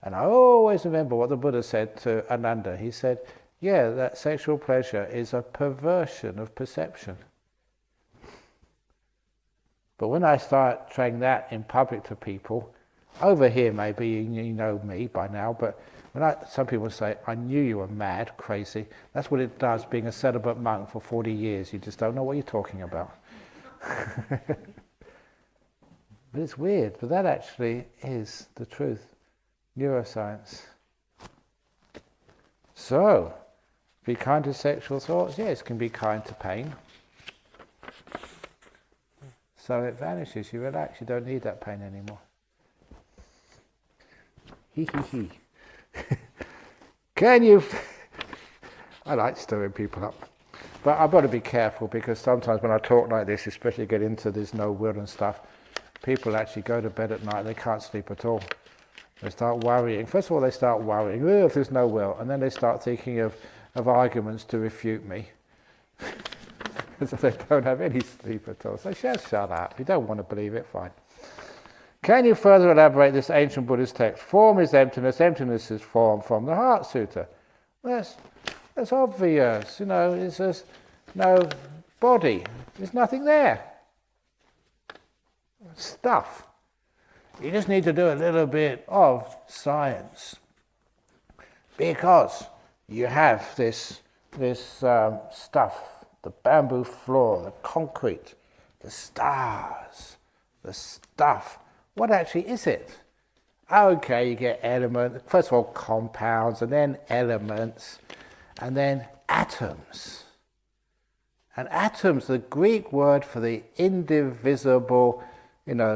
And I always remember what the Buddha said to Ananda. He said, that sexual pleasure is a perversion of perception. But when I start saying that in public to people, over here maybe you know me by now, but some people say, I knew you were mad, crazy. That's what it does, being a celibate monk for 40 years. You just don't know what you're talking about. But it's weird, but that actually is the truth. Neuroscience. So, be kind to sexual thoughts? Yes, can be kind to pain. So it vanishes, you relax, you don't need that pain anymore. Can you... I like stirring people up. But I've got to be careful because sometimes when I talk like this, especially get into this no will and stuff, people actually go to bed at night, they can't sleep at all. They start worrying. First of all, they start worrying, if there's no will. And then they start thinking of of arguments to refute me. So they don't have any sleep at all. So just shut up. If you don't want to believe it, fine. Can you further elaborate this ancient Buddhist text? Form is emptiness, emptiness is form, from the Heart Sutta. That's obvious. It's just no body. There's nothing there. Stuff. You just need to do a little bit of science. Because you have this stuff, the bamboo floor, the concrete, the stars, the stuff. What actually is it? Okay, you get elements, first of all compounds, and then elements, and then atoms. And atoms, the Greek word for the indivisible,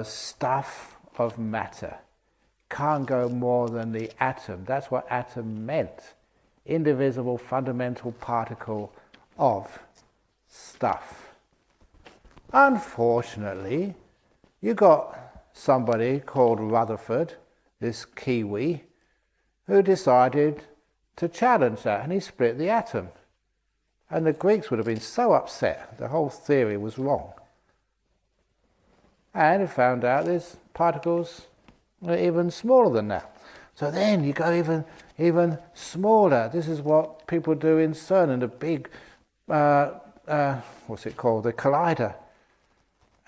stuff of matter. Can't go more than the atom. That's what atom meant. Indivisible, fundamental particle of stuff. Unfortunately, you got somebody called Rutherford, this Kiwi, who decided to challenge that, and he split the atom. And the Greeks would have been so upset, the whole theory was wrong. And he found out there's particles even smaller than that. So then you go even smaller. This is what people do in CERN, in the big, what's it called, the collider.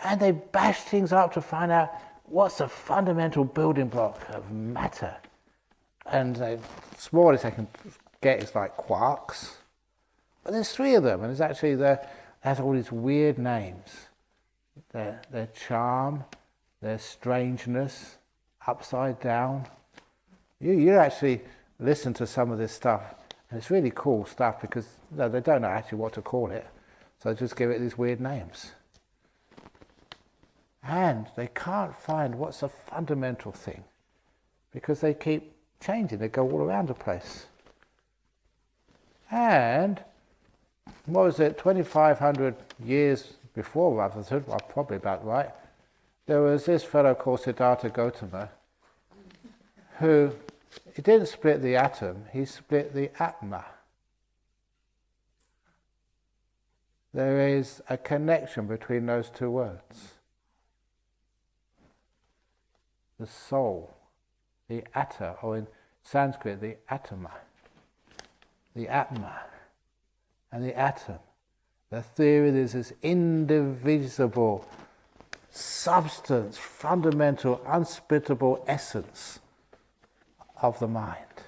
And they bash things up to find out what's the fundamental building block of matter. And the smallest they can get is like quarks. But there's 3 of them, and it's actually has all these weird names. Their charm, their strangeness, upside down. You actually listen to some of this stuff, and it's really cool stuff because they don't know actually what to call it, so they just give it these weird names. And they can't find what's a fundamental thing because they keep changing, they go all around the place. And what was it, 2,500 years before Rutherford, well, probably about right, there was this fellow called Siddhartha Gautama who, he didn't split the atom, he split the Atma. There is a connection between those 2 words. The soul, the Atta, or in Sanskrit, the Atama, the Atma, and the atom. The theory is this indivisible substance, fundamental, unsplittable essence of the mind,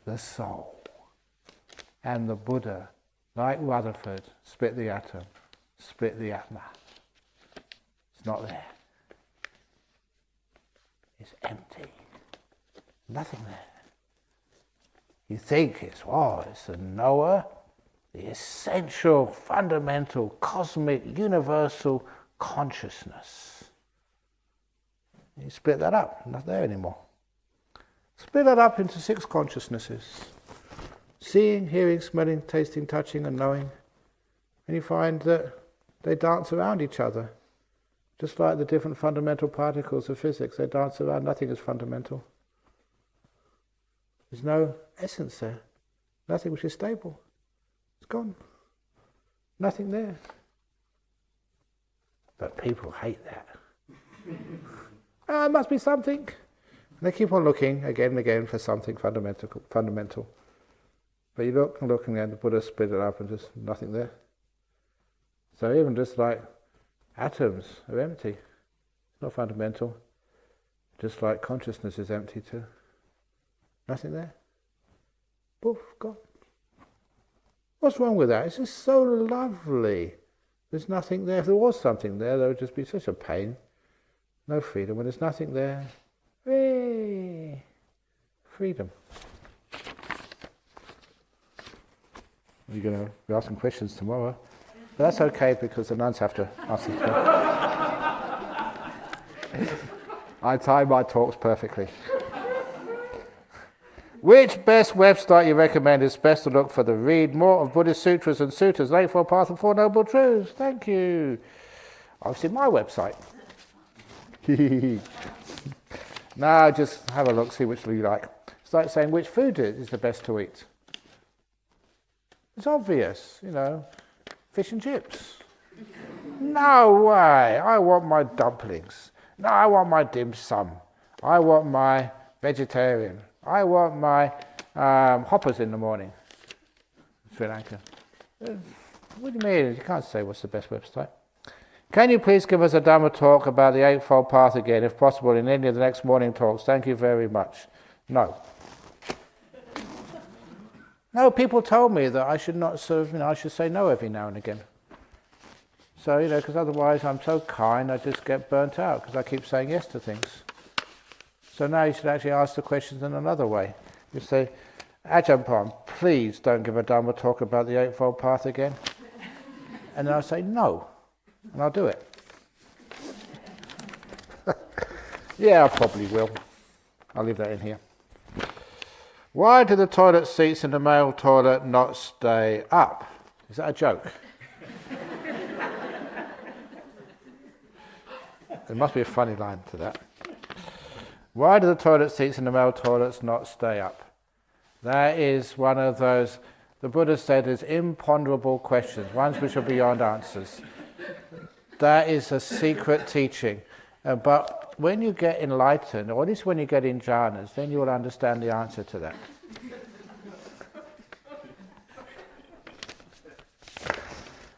the soul. And the Buddha, like Rutherford, split the atom, split the Atma. It's not there. It's empty. Nothing there. You think it's the knower, the essential, fundamental, cosmic, universal consciousness. You split that up, not there anymore. Split that up into 6 consciousnesses. Seeing, hearing, smelling, tasting, touching, and knowing. And you find that they dance around each other. Just like the different fundamental particles of physics, they dance around, nothing is fundamental. There's no essence there. Nothing which is stable. It's gone. Nothing there. But people hate that. It must be something. And they keep on looking again and again for something fundamental. But you look and look, and then the Buddha split it up and just nothing there. So even just like atoms are empty. It's not fundamental. Just like consciousness is empty too. Nothing there. Poof, gone. What's wrong with that? It's just so lovely. There's nothing there. If there was something there would just be such a pain. No freedom. When there's nothing there, hey, freedom. You're going to be asking questions tomorrow. But that's okay because the nuns have to ask them. I time my talks perfectly. Which best website you recommend? It's best to look for the read more of Buddhist sutras and suttas, Late for a Path of Four Noble Truths. Thank you. Obviously my website. Now just have a look, see which you like. It's like saying which food is the best to eat. It's obvious, fish and chips. No way, I want my dumplings. No, I want my dim sum. I want my vegetarian. I want my hoppers in the morning. Sri Lanka. What do you mean? You can't say what's the best website. Can you please give us a Dhamma talk about the Eightfold Path again, if possible, in any of the next morning talks? Thank you very much. No. No, people told me that I should not I should say no every now and again. So, because otherwise I'm so kind, I just get burnt out, because I keep saying yes to things. So now you should actually ask the questions in another way. You say, Ajahn Brahm, please don't give a Dhamma talk about the Eightfold Path again. And then I'll say no, and I'll do it. Yeah, I probably will. I'll leave that in here. Why do the toilet seats in the male toilet not stay up? Is that a joke? There must be a funny line to that. Why do the toilet seats in the male toilets not stay up? That is one of those, the Buddha said, is imponderable questions, ones which are beyond answers. That is a secret teaching. But when you get enlightened, or at least when you get in jhanas, then you will understand the answer to that.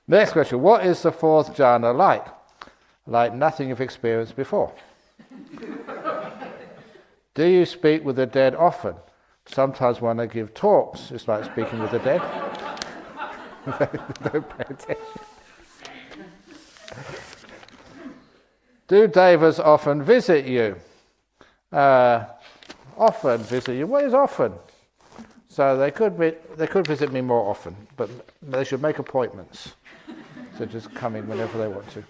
Next question, what is the fourth jhana like? Like nothing you've experienced before. Do you speak with the dead often? Sometimes when I give talks, it's like speaking with the dead. Don't pay attention. Do devas often visit you? Often visit you. What is often? So they could visit me more often, but they should make appointments. So just come in whenever they want to.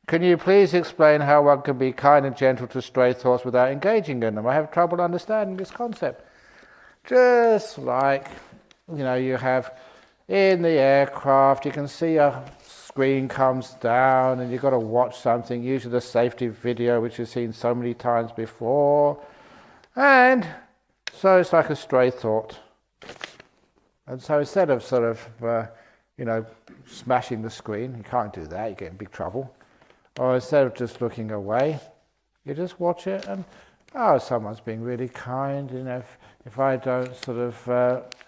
Can you please explain how one can be kind and gentle to stray thoughts without engaging in them? I have trouble understanding this concept. Just like, you have in the aircraft, you can see a screen comes down and you've got to watch something, usually the safety video which you've seen so many times before. And so it's like a stray thought. And so instead of smashing the screen, you can't do that, you get in big trouble. Or instead of just looking away, you just watch it and, someone's being really kind. If I don't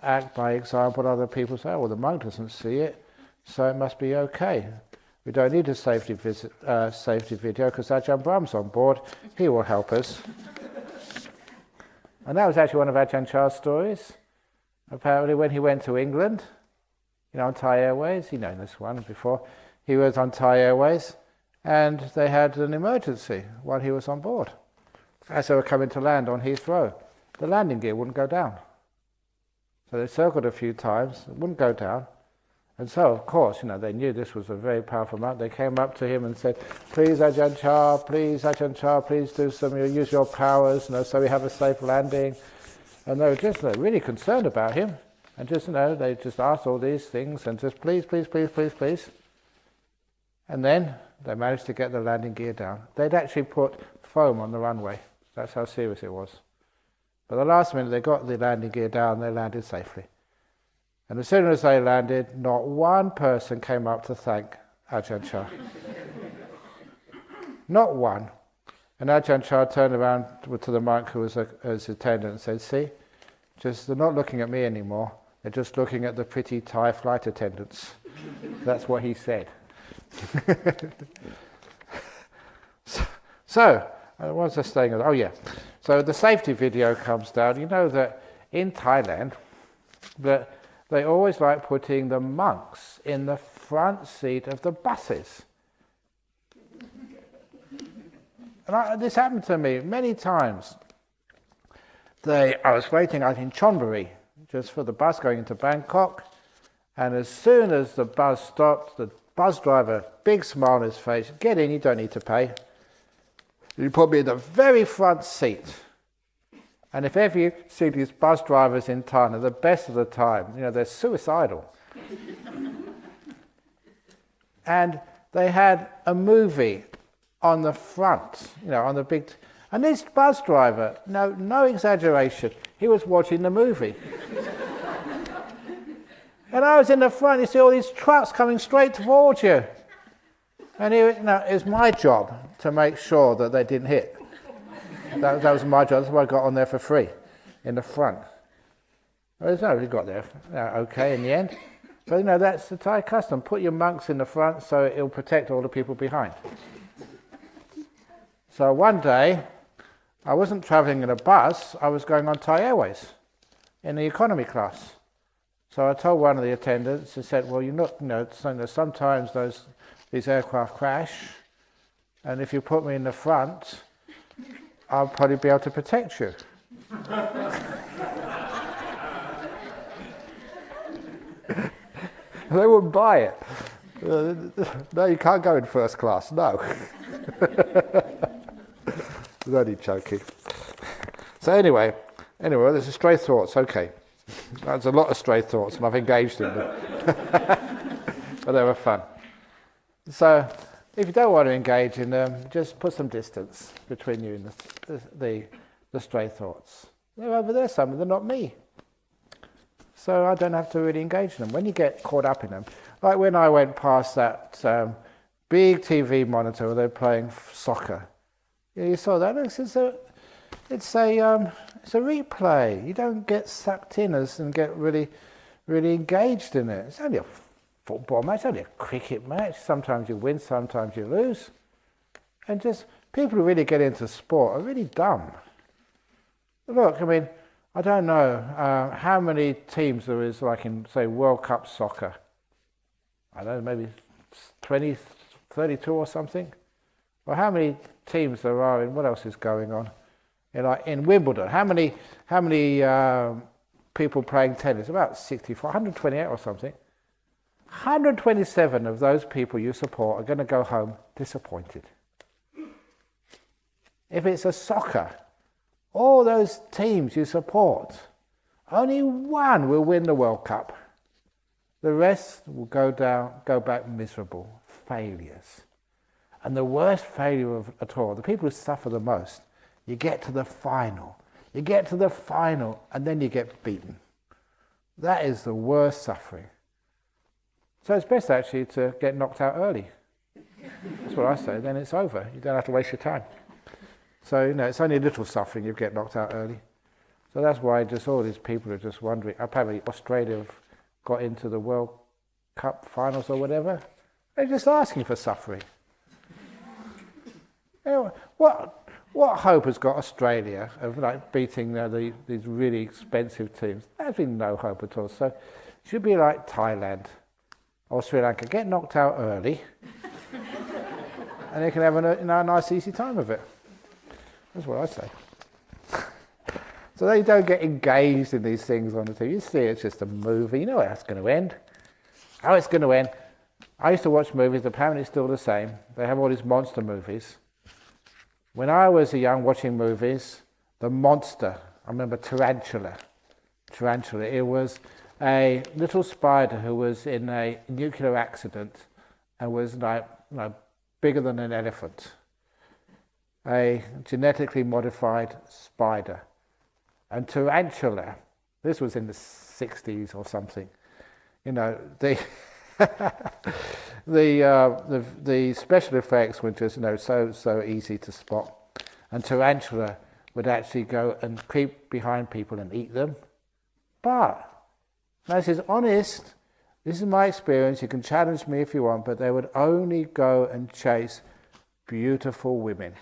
act by example, other people say, the monk doesn't see it, so it must be okay. We don't need a safety video because Ajahn Brahm's on board. He will help us. And that was actually one of Ajahn Chah's stories. Apparently when he went to England, on Thai Airways, you know this one before, he was on Thai Airways, and they had an emergency while he was on board. As they were coming to land on Heathrow, the landing gear wouldn't go down. So they circled a few times, it wouldn't go down. And so, of course, they knew this was a very powerful monk. They came up to him and said, please Ajahn Chah, please do use your powers, so we have a safe landing. And they were just really concerned about him. And they just asked all these things and just please. And then they managed to get the landing gear down. They'd actually put foam on the runway. That's how serious it was. But the last minute they got the landing gear down, they landed safely. And as soon as they landed, not one person came up to thank Ajahn Chah. Not one. And Ajahn Chah turned around to the monk who was his attendant and said, see, they're not looking at me anymore, they're just looking at the pretty Thai flight attendants. That's what he said. So, what's I saying? Oh yeah. So the safety video comes down. You know that in Thailand, that they always like putting the monks in the front seat of the buses. And this happened to me many times. I was waiting out in Chonburi just for the bus going into Bangkok, and as soon as the bus stopped, the bus driver, big smile on his face, get in, you don't need to pay. He put me in the very front seat. And if ever you see these bus drivers in Thailand, the best of the time, they're suicidal. And they had a movie on the front, on the big... And this bus driver, no exaggeration, he was watching the movie. And I was in the front, you see all these trucks coming straight towards you. And it was my job to make sure that they didn't hit. That was my job. That's why I got on there for free, in the front. Well, we got there okay in the end. But that's the Thai custom. Put your monks in the front so it'll protect all the people behind. So one day, I wasn't travelling in a bus, I was going on Thai Airways in the economy class. So I told one of the attendants, I said, well, sometimes these aircraft crash, and if you put me in the front, I'll probably be able to protect you. They wouldn't buy it. No, you can't go in first class, no. I was only joking. So anyway, there's a stray thoughts, okay. There's a lot of stray thoughts, and I've engaged in them. But they were fun. So if you don't want to engage in them, just put some distance between you and the stray thoughts. They're over there somewhere, they're not me. So I don't have to really engage in them. When you get caught up in them, like when I went past that big TV monitor where they're playing soccer, you saw that. It's a replay. You don't get sucked in and get really engaged in it. It's only a football match, it's only a cricket match. Sometimes you win, sometimes you lose. And just people who really get into sport are really dumb. Look, I don't know how many teams there is, like in, say, World Cup soccer. I don't know, maybe 20, 32 or something. Well, how many teams there are in, what else is going on? In Wimbledon, how many people playing tennis? About 64, 128 or something. 127 of those people you support are going to go home disappointed. If it's a soccer, all those teams you support, only one will win the World Cup. The rest will go back miserable, failures. And the worst failure at all, the people who suffer the most, you get to the final. You get to the final and then you get beaten. That is the worst suffering. So it's best actually to get knocked out early. That's what I say, then it's over. You don't have to waste your time. So, it's only a little suffering, you get knocked out early. So that's why just all these people are just wondering, apparently Australia have got into the World Cup finals or whatever. They're just asking for suffering. What hope has got Australia of beating these really expensive teams? There's been no hope at all. So it should be like Thailand or Sri Lanka. Get knocked out early and they can have a nice easy time of it. That's what I say. So they don't get engaged in these things on the TV. You see it's just a movie. You know how it's going to end. How it's going to end. I used to watch movies, apparently it's still the same. They have all these monster movies. When I was young watching movies, the monster, I remember Tarantula. It was a little spider who was in a nuclear accident and was bigger than an elephant. A genetically modified spider. And Tarantula, this was in the 60s or something, the special effects were just so easy to spot, and Tarantula would actually go and creep behind people and eat them. But this is honest. This is my experience. You can challenge me if you want, but they would only go and chase beautiful women.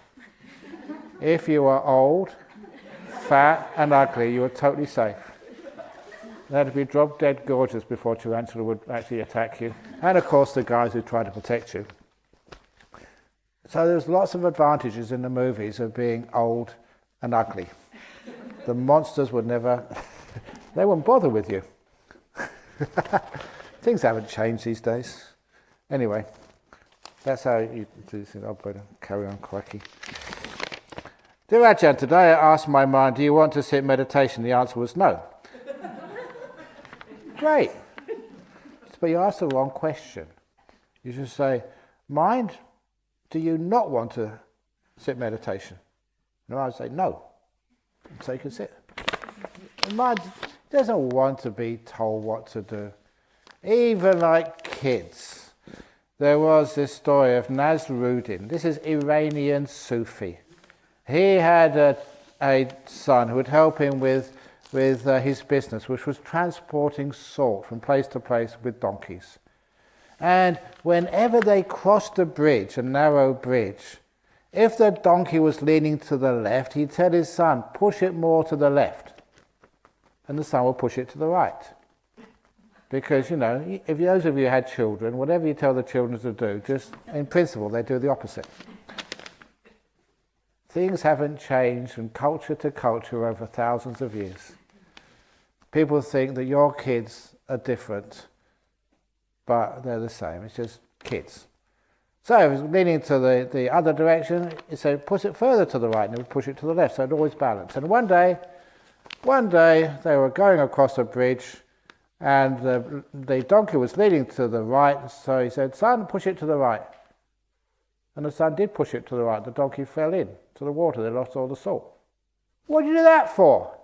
If you are old, fat, and ugly, you are totally safe. They had to be drop dead gorgeous before Tarantula would actually attack you. And of course the guys who try to protect you. So there's lots of advantages in the movies of being old and ugly. The monsters would never, they wouldn't bother with you. Things haven't changed these days. Anyway, that's how you do this. I'll better carry on, crikey. Dear Ajahn, today I asked my mind, do you want to sit meditation? The answer was no. Great. But you asked the wrong question. You should say, mind, do you not want to sit meditation? And I would say, no. So you can sit. The mind doesn't want to be told what to do. even like kids. There was this story of Nasruddin. This is Iranian Sufi. He had a son who would help him with his business, which was transporting salt from place to place with donkeys. And whenever they crossed a bridge, a narrow bridge, if the donkey was leaning to the left, he'd tell his son, push it more to the left. And the son would push it to the right. Because, if those of you had children, whatever you tell the children to do, just in principle, they do the opposite. Things haven't changed from culture to culture over thousands of years. People think that your kids are different, but they're the same. It's just kids. So if it's leaning to the other direction, it said push it further to the right, and it would push it to the left, so it always balanced. And one day they were going across a bridge, and the donkey was leaning to the right, so he said, son, push it to the right. And the son did push it to the right. The donkey fell in to the water. They lost all the salt. What did you do that for?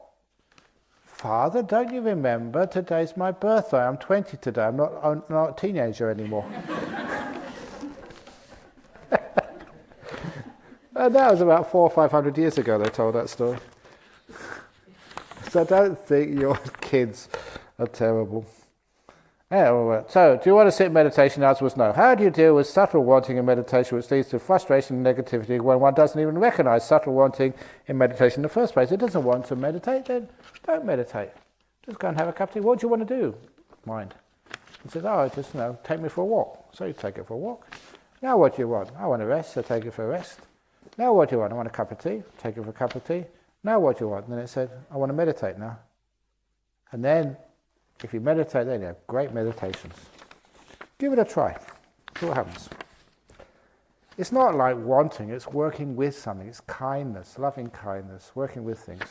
Father, don't you remember? Today's my birthday. I'm 20 today. I'm not a teenager anymore. And that was about 400 or 500 years ago they told that story. So don't think your kids are terrible. Anyway, so do you want to sit in meditation? The answer was no. How do you deal with subtle wanting in meditation which leads to frustration and negativity when one doesn't even recognize subtle wanting in meditation in the first place? It doesn't want to meditate, then don't meditate. Just go and have a cup of tea. What do you want to do? Mind. He says, just take me for a walk. So you take it for a walk. Now what do you want? I want to rest, so take it for a rest. Now what do you want? I want a cup of tea. Take it for a cup of tea. Now what do you want? And then it said, I want to meditate now. And then, if you meditate, then you have great meditations. Give it a try. See what happens. It's not like wanting, it's working with something. It's kindness, loving kindness, working with things.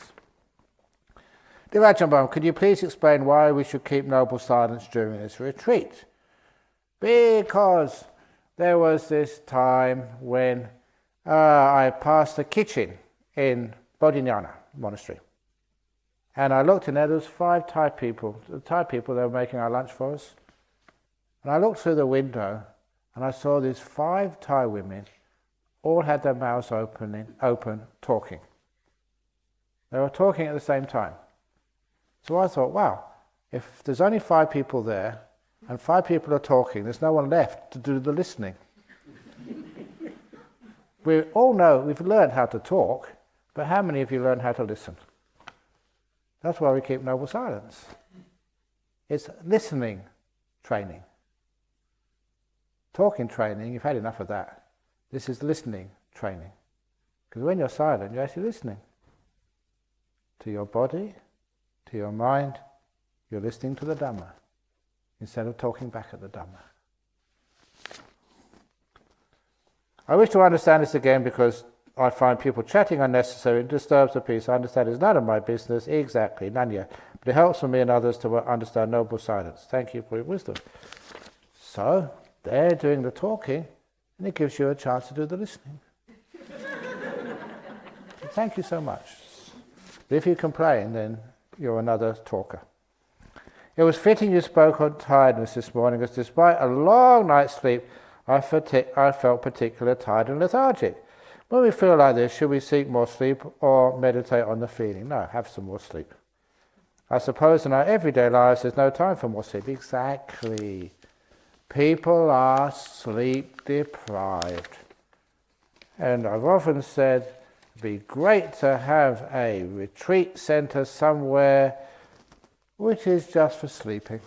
Dear Ajahn Brahm, could you please explain why we should keep noble silence during this retreat? Because there was this time when I passed the kitchen in Bodhinyana Monastery. And I looked in there was 5 Thai people. The Thai people, they were making our lunch for us. And I looked through the window and I saw these 5 Thai women all had their mouths open, talking. They were talking at the same time. So I thought, wow, if there's only 5 people there and 5 people are talking, there's no one left to do the listening. We all know we've learned how to talk, but how many of you learned how to listen? That's why we keep noble silence. It's listening training. Talking training, you've had enough of that. This is listening training. Because when you're silent, you're actually listening. To your body, to your mind, you're listening to the Dhamma, instead of talking back at the Dhamma. I wish to understand this again because I find people chatting unnecessarily and disturbs the peace. I understand it's none of my business, exactly, none yet. But it helps for me and others to understand noble silence. Thank you for your wisdom. So, they're doing the talking, and it gives you a chance to do the listening. Thank you so much. But if you complain, then you're another talker. It was fitting you spoke on tiredness this morning, as despite a long night's sleep, I felt particularly tired and lethargic. When we feel like this, should we seek more sleep or meditate on the feeling? No, have some more sleep. I suppose in our everyday lives there's no time for more sleep. Exactly. People are sleep deprived. And I've often said it'd be great to have a retreat centre somewhere which is just for sleeping.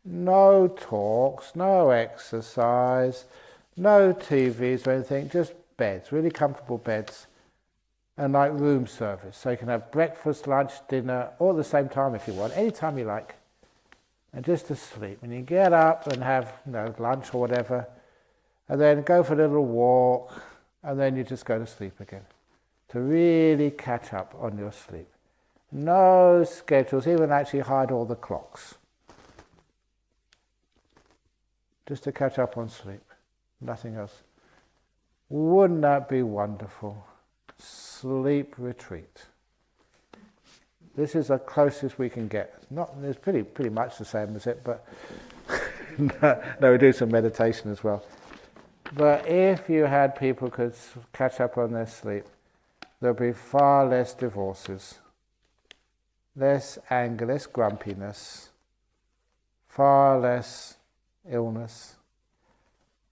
No talks, no exercise, no TVs or anything, just beds, really comfortable beds, and like room service. So you can have breakfast, lunch, dinner, all at the same time if you want, any time you like, and just to sleep. And you get up and have lunch or whatever, and then go for a little walk, and then you just go to sleep again, to really catch up on your sleep. No schedules, even actually hide all the clocks. Just to catch up on sleep. Nothing else. Wouldn't that be wonderful? Sleep retreat. This is the closest we can get. It's pretty much the same as it, but no, we do some meditation as well. But if you had people could catch up on their sleep, there'll be far less divorces, less anger, less grumpiness, far less illness.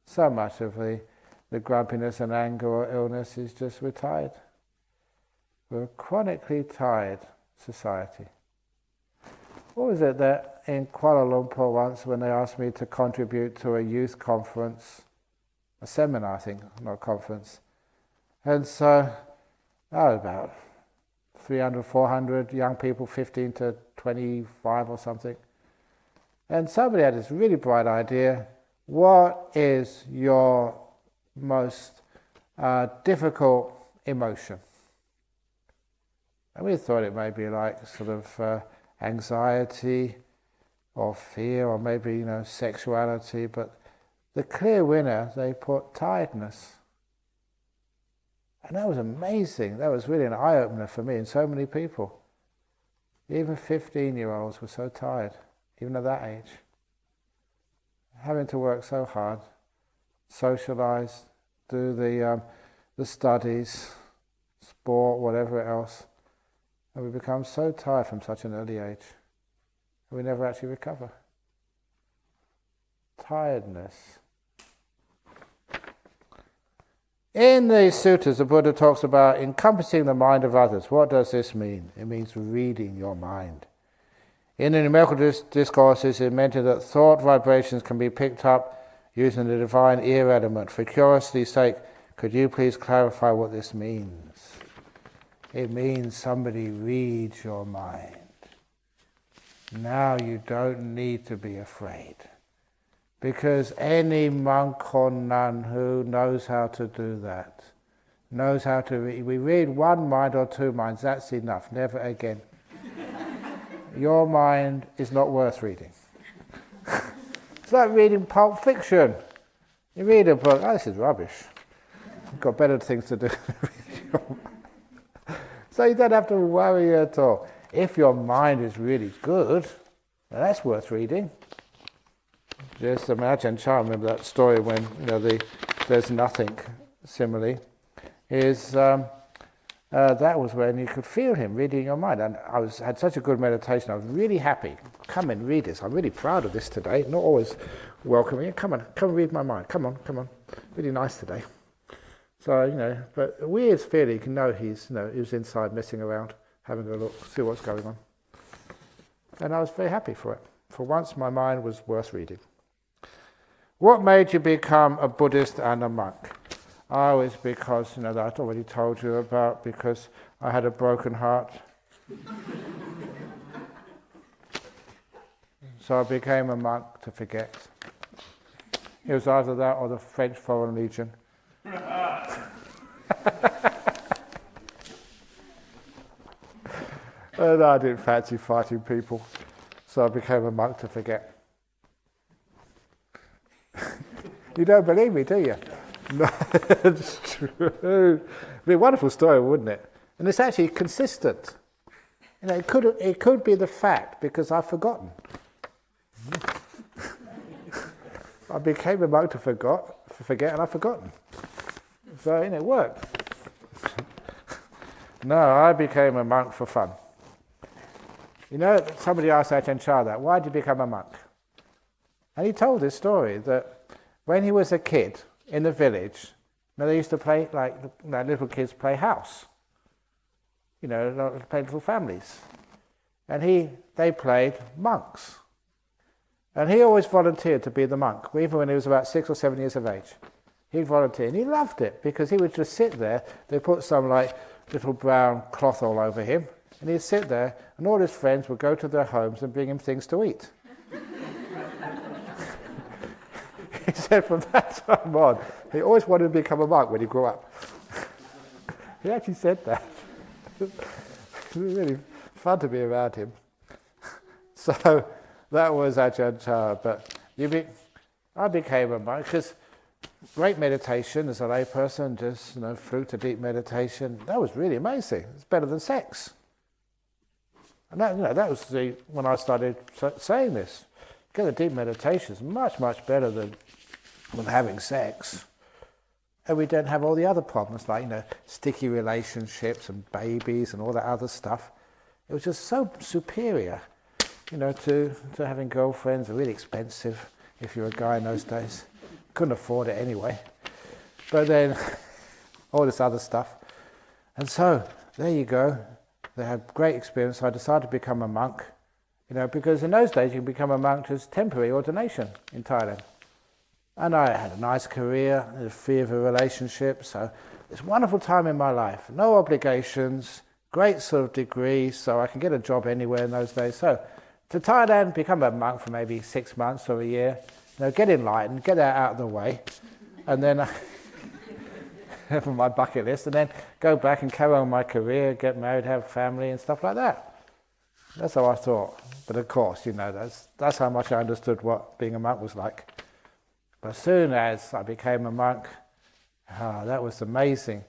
So much of the grumpiness and anger or illness is just we're tired. We're a chronically tired society. What was it that in Kuala Lumpur once when they asked me to contribute to a youth conference, a seminar I think, not a conference, and so about 300, 400 young people, 15 to 25 or something, and somebody had this really bright idea, what is your most difficult emotion? And we thought it may be like sort of anxiety or fear or maybe sexuality, but the clear winner, they put tiredness. And that was amazing. That was really an eye-opener for me and so many people. Even 15-year-olds were so tired, even at that age. Having to work so hard, socialise, do the studies, sport, whatever else. And we become so tired from such an early age. And we never actually recover. Tiredness. In the sutras, the Buddha talks about encompassing the mind of others. What does this mean? It means reading your mind. In the numerical discourses, it meant that thought vibrations can be picked up using the divine ear element. For curiosity's sake, could you please clarify what this means? It means somebody reads your mind. Now you don't need to be afraid. Because any monk or nun who knows how to do that, knows how to read. We read one mind or two minds, that's enough, never again. Your mind is not worth reading. It's like reading Pulp Fiction. You read a book, this is rubbish. You've got better things to do than read your mind. So you don't have to worry at all. If your mind is really good, well, that's worth reading. Just imagine, I remember that story when there's nothing simile, is that was when you could feel him reading your mind. And I had such a good meditation, I was really happy. Come and read this. I'm really proud of this today. Not always welcoming. Come read my mind. Come on. Really nice today. So, but a weird feeling, you can know he was inside messing around, having a look, see what's going on. And I was very happy for it. For once my mind was worth reading. What made you become a Buddhist and a monk? Oh, it's because, that I'd already told you about, because I had a broken heart. So I became a monk to forget. It was either that or the French Foreign Legion. And I didn't fancy fighting people, so I became a monk to forget. You don't believe me, do you? No, it's true. It'd be a wonderful story, wouldn't it? And it's actually consistent. It could be the fact, because I've forgotten. I became a monk to forget, and I've forgotten. So, it worked. No, I became a monk for fun. Somebody asked Ajahn Chah that, why did you become a monk? And he told this story that when he was a kid in the village, they used to play, like little kids play house. Play little families. And they played monks. And he always volunteered to be the monk, even when he was about 6 or 7 years of age. He'd volunteer, and he loved it, because he would just sit there, they put some little brown cloth all over him, and he'd sit there, and all his friends would go to their homes and bring him things to eat. He said from that time on, he always wanted to become a monk when he grew up. He actually said that. It was really fun to be around him. So that was Ajahn Chah. But I became a monk because great meditation as a layperson, just flew to deep meditation. That was really amazing. It's better than sex. And that was when I started saying this. Get a deep meditation is much, much better than having sex. And we don't have all the other problems like, sticky relationships and babies and all that other stuff. It was just so superior, to having girlfriends. Really expensive if you're a guy in those days. Couldn't afford it anyway. But then all this other stuff. And so there you go. They had great experience. So I decided to become a monk, because in those days you can become a monk as temporary ordination in Thailand. And I had a nice career, a free of a relationship, so it's a wonderful time in my life. No obligations, great sort of degree, so I can get a job anywhere in those days. So to Thailand, become a monk for maybe 6 months or a year, get enlightened, get that out of the way, and then from my bucket list, and then go back and carry on my career, get married, have a family and stuff like that. That's how I thought. But of course, that's how much I understood what being a monk was like. But as soon as I became a monk, that was amazing.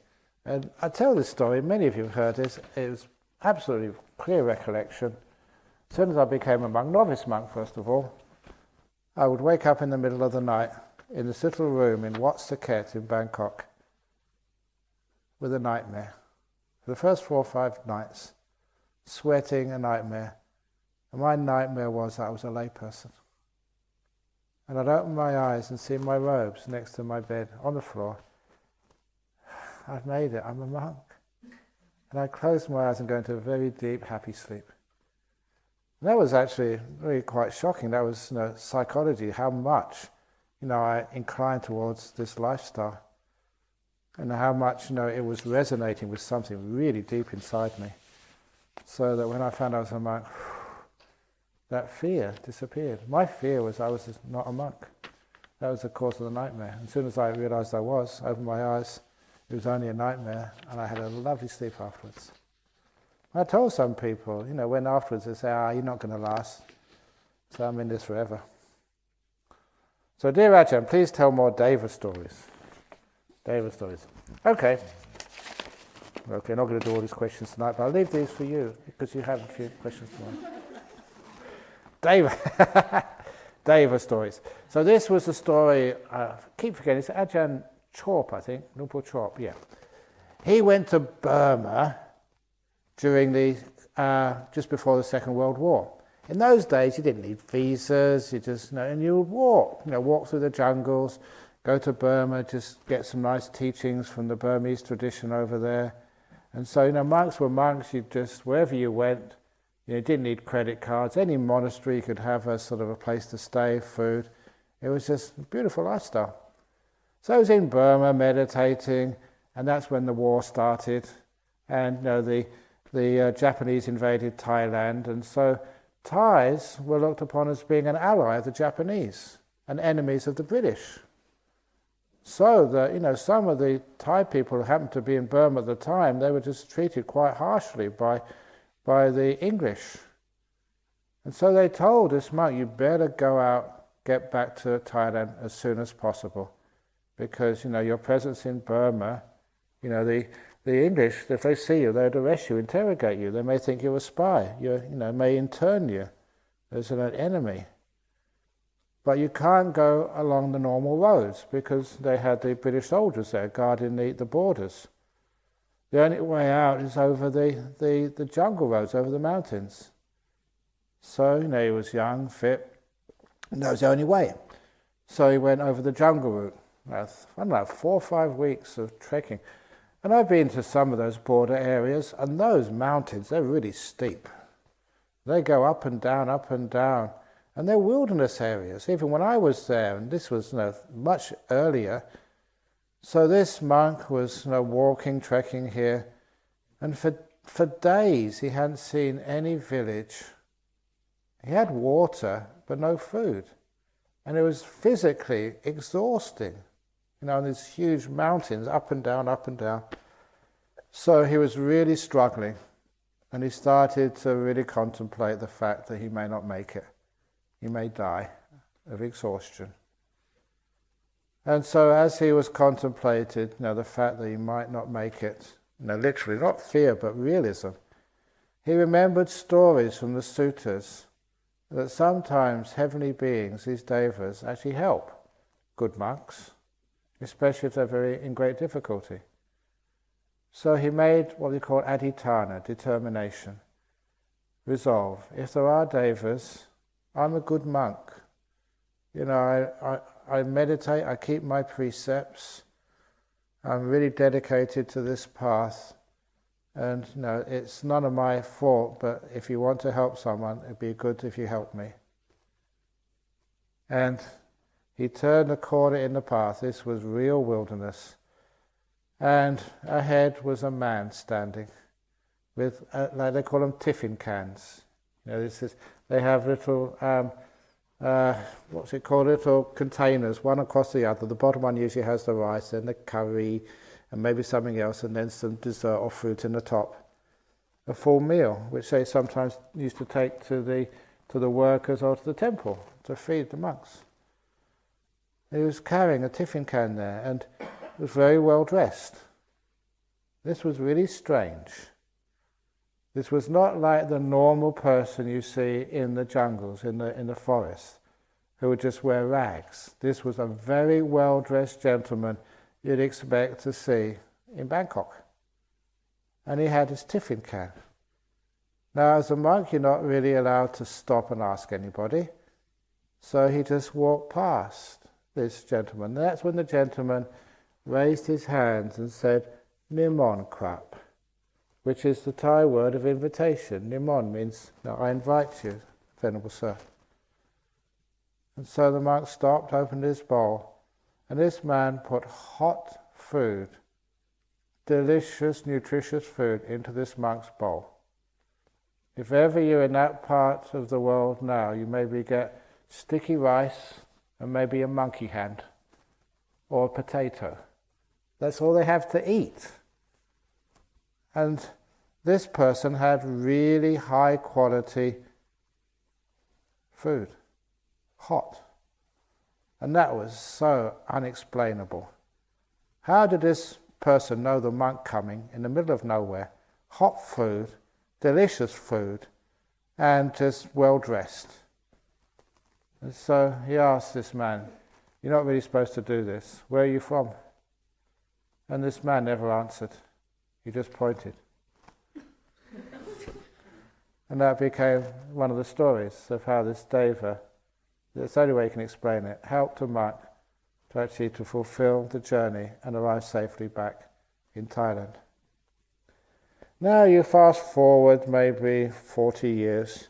And I tell this story, many of you have heard this, it was absolutely clear recollection. As soon as I became a monk, novice monk first of all, I would wake up in the middle of the night in this little room in Wat Saket in Bangkok with a nightmare. For the first 4 or 5 nights, sweating, a nightmare. And my nightmare was that I was a layperson. And I'd open my eyes and see my robes next to my bed on the floor. I've made it, I'm a monk. And I'd close my eyes and go into a very deep, happy sleep. And that was actually really quite shocking. That was psychology, how much I inclined towards this lifestyle. And how much it was resonating with something really deep inside me. So that when I found I was a monk, that fear disappeared. My fear was I was just not a monk. That was the cause of the nightmare. As soon as I realized I opened my eyes, it was only a nightmare, and I had a lovely sleep afterwards. I told some people, when afterwards they say, you're not going to last, so I'm in this forever. So dear Ajahn, please tell more Deva stories. Deva stories. Okay, not going to do all these questions tonight, but I'll leave these for you, because you have a few questions tomorrow. Deva stories. So this was the story, I keep forgetting, it's Ajahn Chop, I think, Lumpur Chop, yeah. He went to Burma during just before the Second World War. In those days, you didn't need visas, you just, and you would walk through the jungles, go to Burma, just get some nice teachings from the Burmese tradition over there. And so, monks were monks, you just, wherever you went, you didn't need credit cards. Any monastery could have a sort of a place to stay, food. It was just a beautiful lifestyle. So I was in Burma meditating, and that's when the war started. And the Japanese invaded Thailand, and so Thais were looked upon as being an ally of the Japanese and enemies of the British. So that some of the Thai people who happened to be in Burma at the time, they were just treated quite harshly by the English. And so they told this monk, you better go out, get back to Thailand as soon as possible, because your presence in Burma, the English, if they see you, they'd arrest you, interrogate you. They may think you're a spy. May intern you as an enemy. But you can't go along the normal roads because they had the British soldiers there guarding the borders. The only way out is over the jungle roads, over the mountains. So, he was young, fit, and that was the only way. So he went over the jungle route. I don't know, 4 or 5 weeks of trekking. And I've been to some of those border areas, and those mountains, they're really steep. They go up and down, and they're wilderness areas. Even when I was there, and this was much earlier, so this monk was walking, trekking here, and for days he hadn't seen any village. He had water, but no food. And it was physically exhausting. On these huge mountains, up and down. So he was really struggling, and he started to really contemplate the fact that he may not make it. He may die of exhaustion. And so as he was contemplating, the fact that he might not make it, literally, not fear, but realism, He remembered stories from the suttas that sometimes heavenly beings, these devas, actually help good monks, especially if they're in great difficulty. So he made what we call adhitthana, determination, resolve. If there are devas, I'm a good monk. I meditate, I keep my precepts, I'm really dedicated to this path, and it's none of my fault, but if you want to help someone, it'd be good if you help me. And he turned a corner in the path. This was real wilderness. And ahead was a man standing with, like they call them tiffin cans. They have little, little containers, one across the other. The bottom one usually has the rice and the curry and maybe something else, and then some dessert or fruit in the top. A full meal, which they sometimes used to take to the workers or to the temple to feed the monks. He was carrying a tiffin can there and was very well dressed. This was really strange. This was not like the normal person you see in the jungles, in the forest, who would just wear rags. This was a very well-dressed gentleman you'd expect to see in Bangkok. And he had his tiffin can. Now, as a monk, you're not really allowed to stop and ask anybody. So he just walked past this gentleman. And that's when the gentleman raised his hands and said, Nimon Krap, which is the Thai word of invitation. Nimon means, I invite you, Venerable Sir. And so the monk stopped, opened his bowl, and this man put hot food, delicious, nutritious food, into this monk's bowl. If ever you're in that part of the world now, you maybe get sticky rice and maybe a monkey hand or a potato. That's all they have to eat. And this person had really high quality food, hot. And that was so unexplainable. How did this person know the monk coming in the middle of nowhere, hot food, delicious food, and just well dressed? And so he asked this man, you're not really supposed to do this. Where are you from? And this man never answered. He just pointed. And that became one of the stories of how this deva, that's the only way you can explain it, helped a monk to fulfill the journey and arrive safely back in Thailand. Now you fast forward maybe 40 years,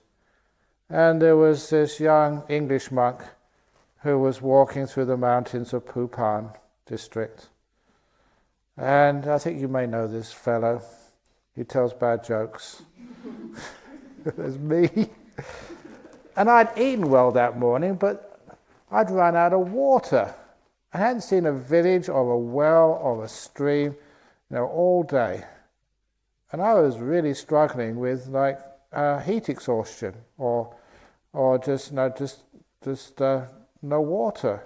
and there was this young English monk who was walking through the mountains of Phupan district. And I think you may know this fellow. He tells bad jokes. There's me. And I'd eaten well that morning, but I'd run out of water. I hadn't seen a village or a well or a stream, all day. And I was really struggling with heat exhaustion or just no water.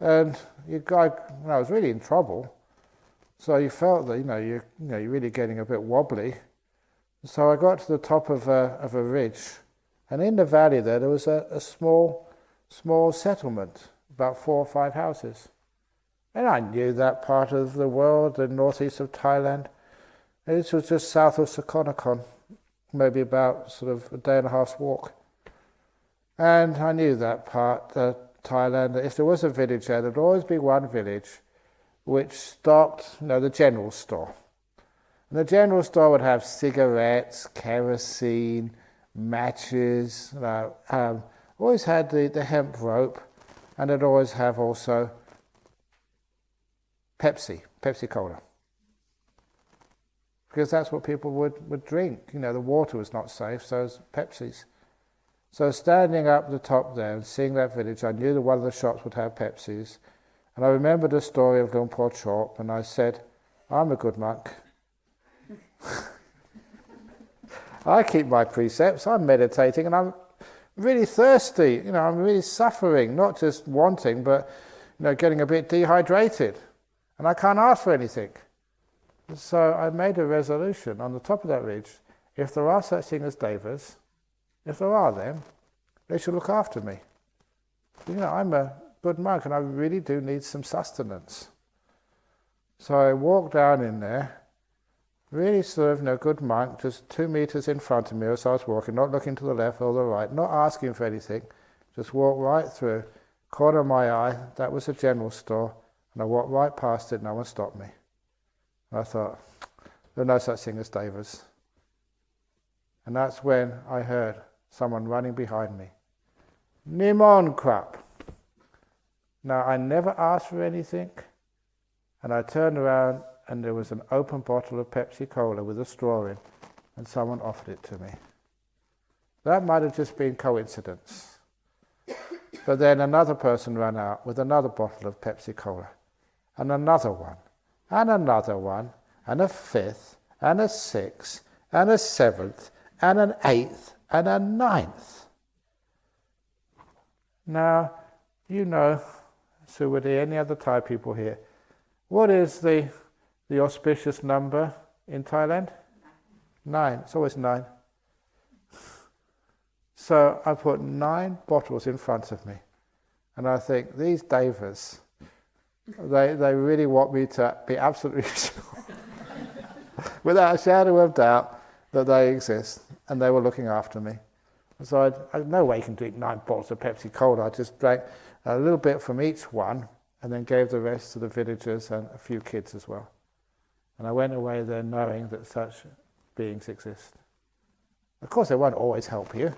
And I was really in trouble. So you felt that you're really getting a bit wobbly. So I got to the top of a ridge, and in the valley there was a small settlement, about 4 or 5 houses. And I knew that part of the world, the northeast of Thailand. And this was just south of Sakonnakhon, maybe about sort of a day and a half's walk. And I knew that part, Thailand, that if there was a village there'd always be one village which stocked, the general store. And the general store would have cigarettes, kerosene, matches, always had the hemp rope, and they'd always have also Pepsi Cola. Because that's what people would drink. The water was not safe, so it was Pepsis. So standing up the top there and seeing that village, I knew that one of the shops would have Pepsis. And I remembered the story of Luang Por Chok, and I said, I'm a good monk. I keep my precepts, I'm meditating, and I'm really thirsty. I'm really suffering, not just wanting, but getting a bit dehydrated. And I can't ask for anything. So I made a resolution on the top of that ridge. if there are such things as devas, if there are them, they should look after me. I'm a good monk and I really do need some sustenance. So I walked down in there, really sort of good monk, just 2 meters in front of me as I was walking, not looking to the left or the right, not asking for anything, just walked right through, corner of my eye, that was a general store, and I walked right past it, no one stopped me. And I thought, there's no such thing as devas. And that's when I heard someone running behind me. Nimon Krap. Now I never asked for anything, and I turned around and there was an open bottle of Pepsi Cola with a straw in, and someone offered it to me. That might have just been coincidence. But then another person ran out with another bottle of Pepsi Cola, and another one, and another one, and a fifth, and a sixth, and a seventh, and an eighth, and a ninth. Now, Suwadi, any other Thai people here, what is the auspicious number in Thailand? 9. It's always 9. So I put 9 bottles in front of me, and I think these devas, they really want me to be absolutely sure, without a shadow of doubt, that they exist, and they were looking after me. So I no way you can drink 9 bottles of Pepsi Cola. I just drank a little bit from each one, and then gave the rest to the villagers and a few kids as well. And I went away there knowing that such beings exist. Of course, they won't always help you,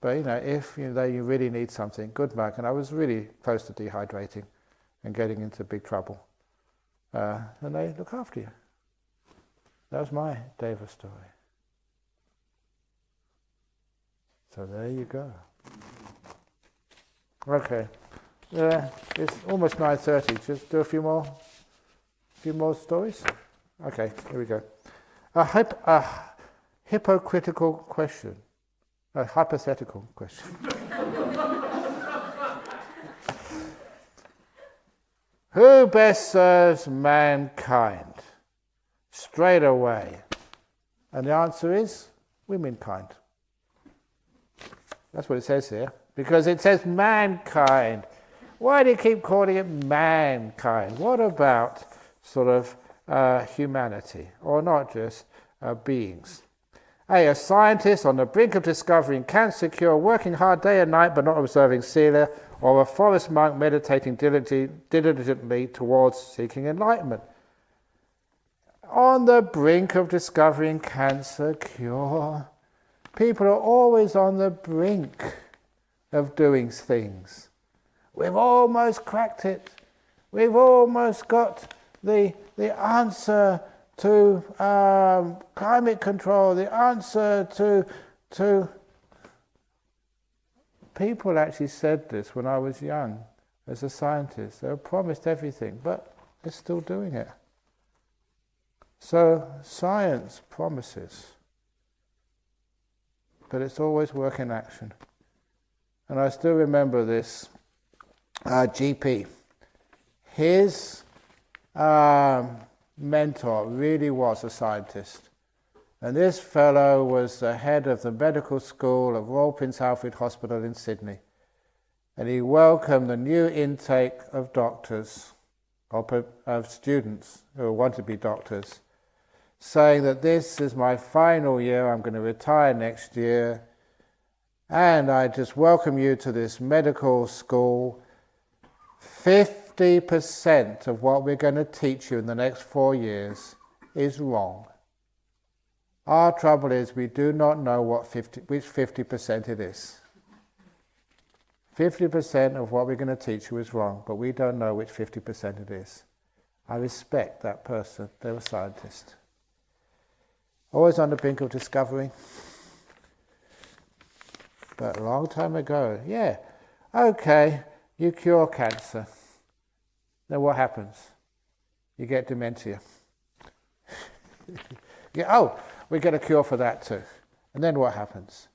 but if you really need something, good monk. And I was really close to dehydrating and getting into big trouble, and they look after you. That was my Deva story. So there you go. Okay, it's almost 9:30. Just do a few more stories. Okay, here we go. A hypocritical question. A hypothetical question. Who best serves mankind? Straight away. And the answer is womankind. That's what it says here. Because it says mankind. Why do you keep calling it mankind? What about sort of humanity, or not just beings? A scientist on the brink of discovering cancer cure, working hard day and night but not observing sila, or a forest monk meditating diligently towards seeking enlightenment. On the brink of discovering cancer cure. People are always on the brink of doing things. We've almost cracked it. We've almost got the answer to climate control, the answer to... People actually said this when I was young as a scientist. They were promised everything, but they're still doing it. So science promises, but it's always work in action. And I still remember this GP. His mentor really was a scientist. And this fellow was the head of the medical school of Royal Prince Alfred Hospital in Sydney. And he welcomed the new intake of doctors, of students who want to be doctors, saying that this is my final year, I'm going to retire next year, and I just welcome you to this medical school. 50% of what we're going to teach you in the next 4 years is wrong. Our trouble is we do not know which 50% it is. 50% of what we're going to teach you is wrong, but we don't know which 50% it is. I respect that person. They're a scientist. Always on the brink of discovery. But a long time ago, okay, you cure cancer. Then what happens? You get dementia. We get a cure for that too. And then what happens?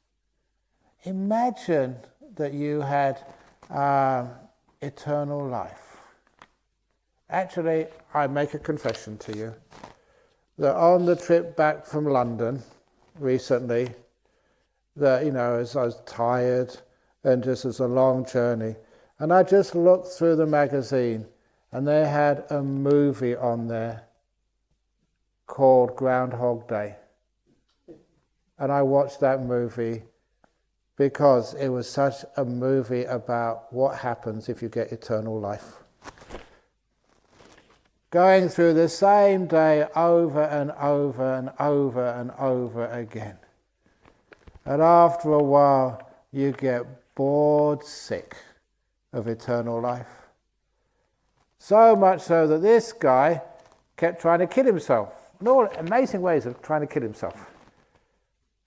Imagine that you had eternal life. Actually, I make a confession to you that on the trip back from London, recently that, as I was tired and just as a long journey, and I just looked through the magazine and they had a movie on there called Groundhog Day. And I watched that movie because it was such a movie about what happens if you get eternal life. Going through the same day over and over and over and over again. And after a while, you get bored sick of eternal life. So much so that this guy kept trying to kill himself. And all amazing ways of trying to kill himself.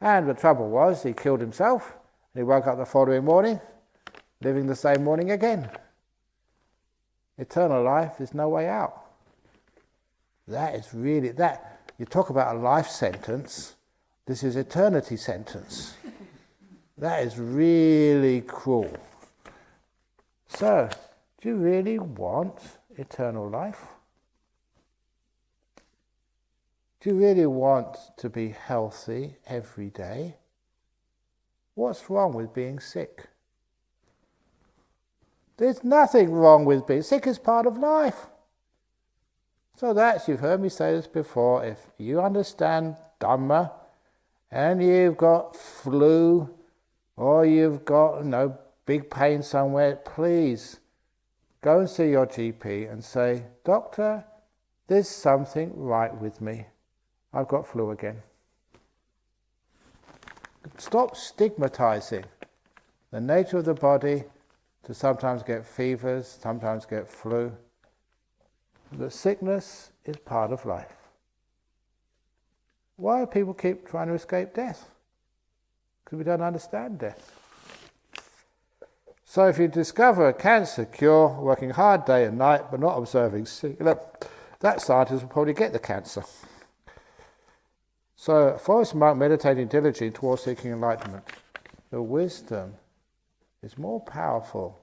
And the trouble was, he killed himself, and he woke up the following morning, living the same morning again. Eternal life is no way out. That is really, you talk about a life sentence, this is eternity sentence. That is really cruel. So, do you really want eternal life? Do you really want to be healthy every day? What's wrong with being sick? There's nothing wrong with being sick. It's part of life. So you've heard me say this before, if you understand Dhamma and you've got flu or you've got big pain somewhere, please go and see your GP and say, Doctor, there's something right with me. I've got flu again. Stop stigmatizing the nature of the body to sometimes get fevers, sometimes get flu. The sickness is part of life. Why do people keep trying to escape death? Because we don't understand death. So if you discover a cancer cure, working hard day and night, but not observing, that scientist will probably get the cancer. So a forest monk meditating diligently towards seeking enlightenment. The wisdom is more powerful.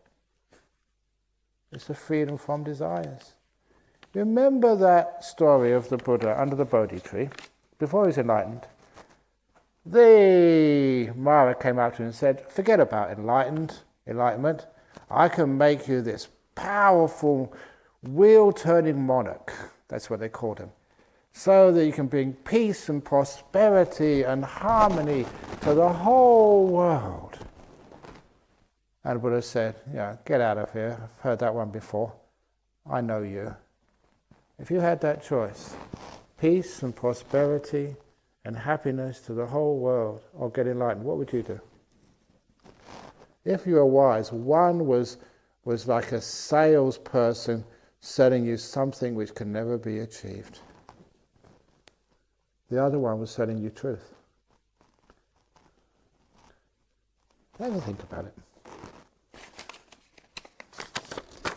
It's the freedom from desires. Remember that story of the Buddha under the Bodhi tree, before he was enlightened. The Mara came up to him and said, forget about enlightenment. I can make you this powerful wheel-turning monarch. That's what they called him. So that you can bring peace and prosperity and harmony to the whole world. And Buddha said, get out of here. I've heard that one before. I know you. If you had that choice, peace and prosperity and happiness to the whole world, or get enlightened, what would you do? If you were wise, one was like a salesperson selling you something which can never be achieved. The other one was selling you truth. Have a think about it.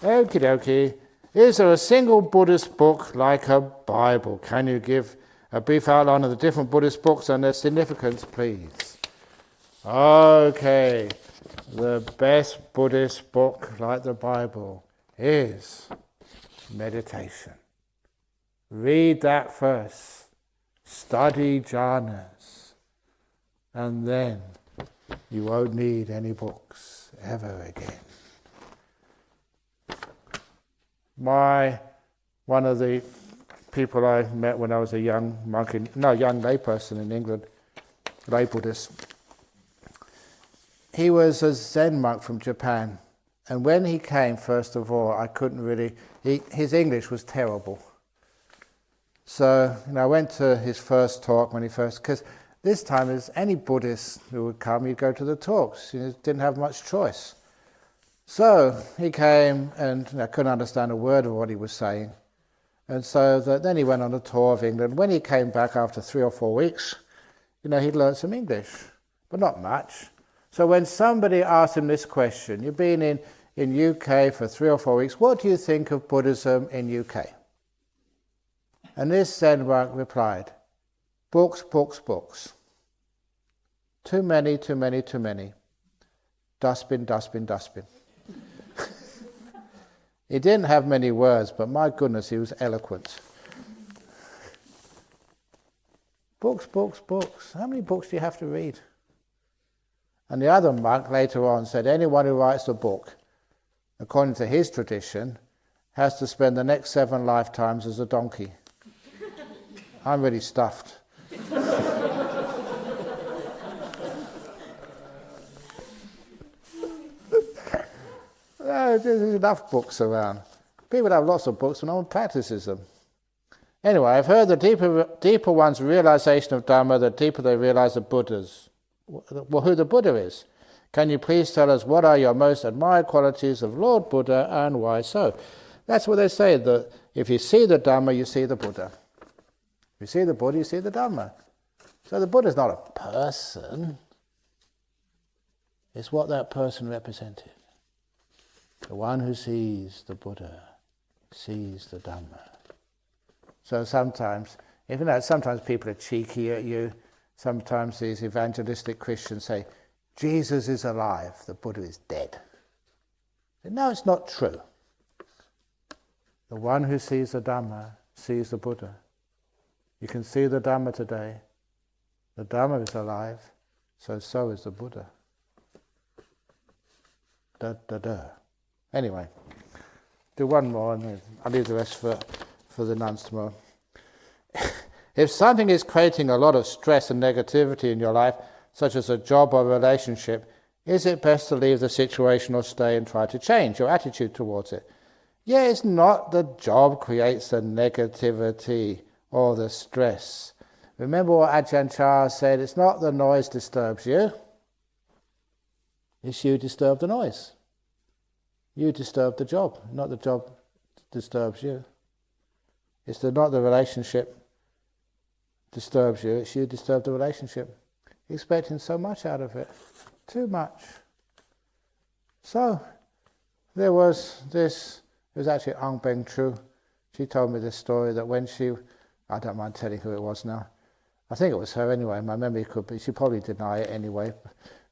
Okie dokie. Is there a single Buddhist book like a Bible? Can you give a brief outline of the different Buddhist books and their significance, please? Okay. The best Buddhist book like the Bible is meditation. Read that first. Study jhanas, and then you won't need any books ever again. One of the people I met when I was a young layperson in England, lay Buddhist, he was a Zen monk from Japan, and when he came, first of all, I couldn't really, his English was terrible. So, I went to his first talk because this time, as any Buddhist who would come, he'd go to the talks. He didn't have much choice. So he came, and I couldn't understand a word of what he was saying. And so then he went on a tour of England. When he came back after 3 or 4 weeks, he'd learned some English, but not much. So when somebody asked him this question, you've been in UK for 3 or 4 weeks, what do you think of Buddhism in UK? And this Zen monk replied, books, books, books. Too many, too many, too many. Dustbin, dustbin, dustbin. He didn't have many words, but my goodness, he was eloquent. Books, books, books. How many books do you have to read? And the other monk later on said, anyone who writes a book, according to his tradition, has to spend the next 7 lifetimes as a donkey. I'm really stuffed. There's enough books around. People have lots of books, but no one practices them. Anyway, I've heard the deeper one's realization of Dhamma, the deeper they realize the Buddha's. Well, who the Buddha is. Can you please tell us what are your most admired qualities of Lord Buddha and why so? That's what they say, that if you see the Dhamma, you see the Buddha. If you see the Buddha, you see the Dhamma. So the Buddha's not a person. It's what that person represented. The one who sees the Buddha sees the Dhamma. So sometimes people are cheeky at you. Sometimes these evangelistic Christians say, Jesus is alive, the Buddha is dead. No, it's not true. The one who sees the Dhamma sees the Buddha. You can see the Dhamma today. The Dhamma is alive, so is the Buddha. Anyway, do one more and I'll leave the rest for the nuns tomorrow. If something is creating a lot of stress and negativity in your life, such as a job or relationship, is it best to leave the situation or stay and try to change your attitude towards it? Yeah, it's not the job creates the negativity or the stress. Remember what Ajahn Brahm said, it's not the noise disturbs you, it's you disturb the noise. You disturb the job, not the job disturbs you. It's not the relationship disturbs you, it's you disturb the relationship. Expecting so much out of it. Too much. So, there was this, it was actually Ang Beng Tru. She told me this story that when I don't mind telling who it was now. I think it was her anyway, my memory could be, she probably deny it anyway,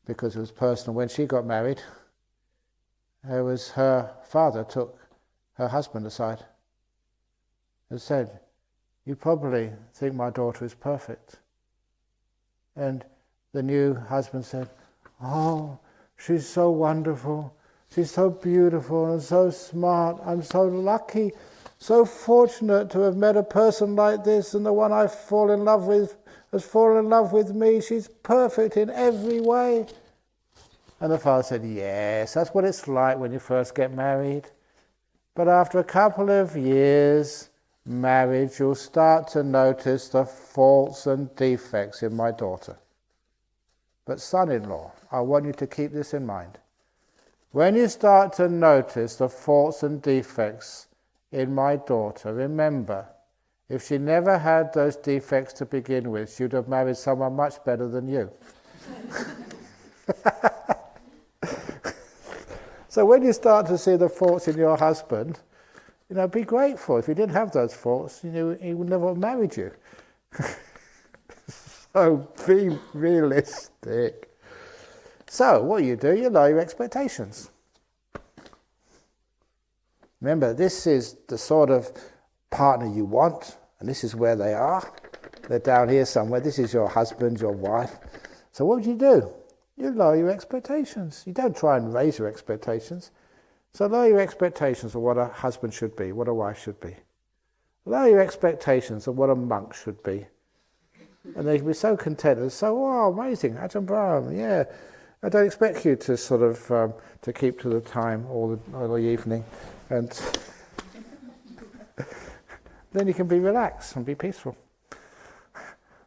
because it was personal. When she got married, it was her father took her husband aside and said, you probably think my daughter is perfect. And the new husband said, oh, she's so wonderful, she's so beautiful and so smart, I'm so lucky, so fortunate to have met a person like this, and the one I fall in love with has fallen in love with me, she's perfect in every way. And the father said, yes, that's what it's like when you first get married. But after a couple of years marriage, you'll start to notice the faults and defects in my daughter. But son-in-law, I want you to keep this in mind. When you start to notice the faults and defects in my daughter, remember, if she never had those defects to begin with, she'd have married someone much better than you. So when you start to see the faults in your husband, be grateful. If he didn't have those faults, he would never have married you. So be realistic. So what you do, you lower your expectations. Remember, this is the sort of partner you want, and this is where they are. They're down here somewhere. This is your husband, your wife. So what would you do? You lower your expectations. You don't try and raise your expectations. So lower your expectations of what a husband should be, what a wife should be. Lower your expectations of what a monk should be. And they can be so content and so, amazing, Ajahn Brahm, yeah. I don't expect you to sort of, to keep to the time all the evening. And then you can be relaxed and be peaceful.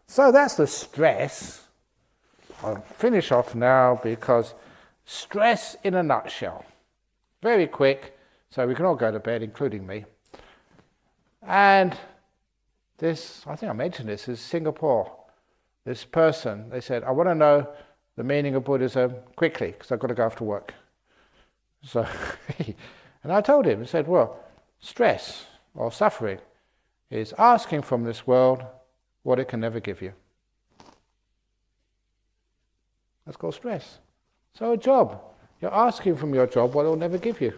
So that's the stress. I'll finish off now because stress in a nutshell. Very quick, so we can all go to bed, including me. And this, I think I mentioned this, is Singapore. This person, they said, I want to know the meaning of Buddhism quickly, because I've got to go off to work. So, and I told him, I said, well, stress or suffering is asking from this world what it can never give you. That's called stress. So a job. You're asking from your job what it will never give you.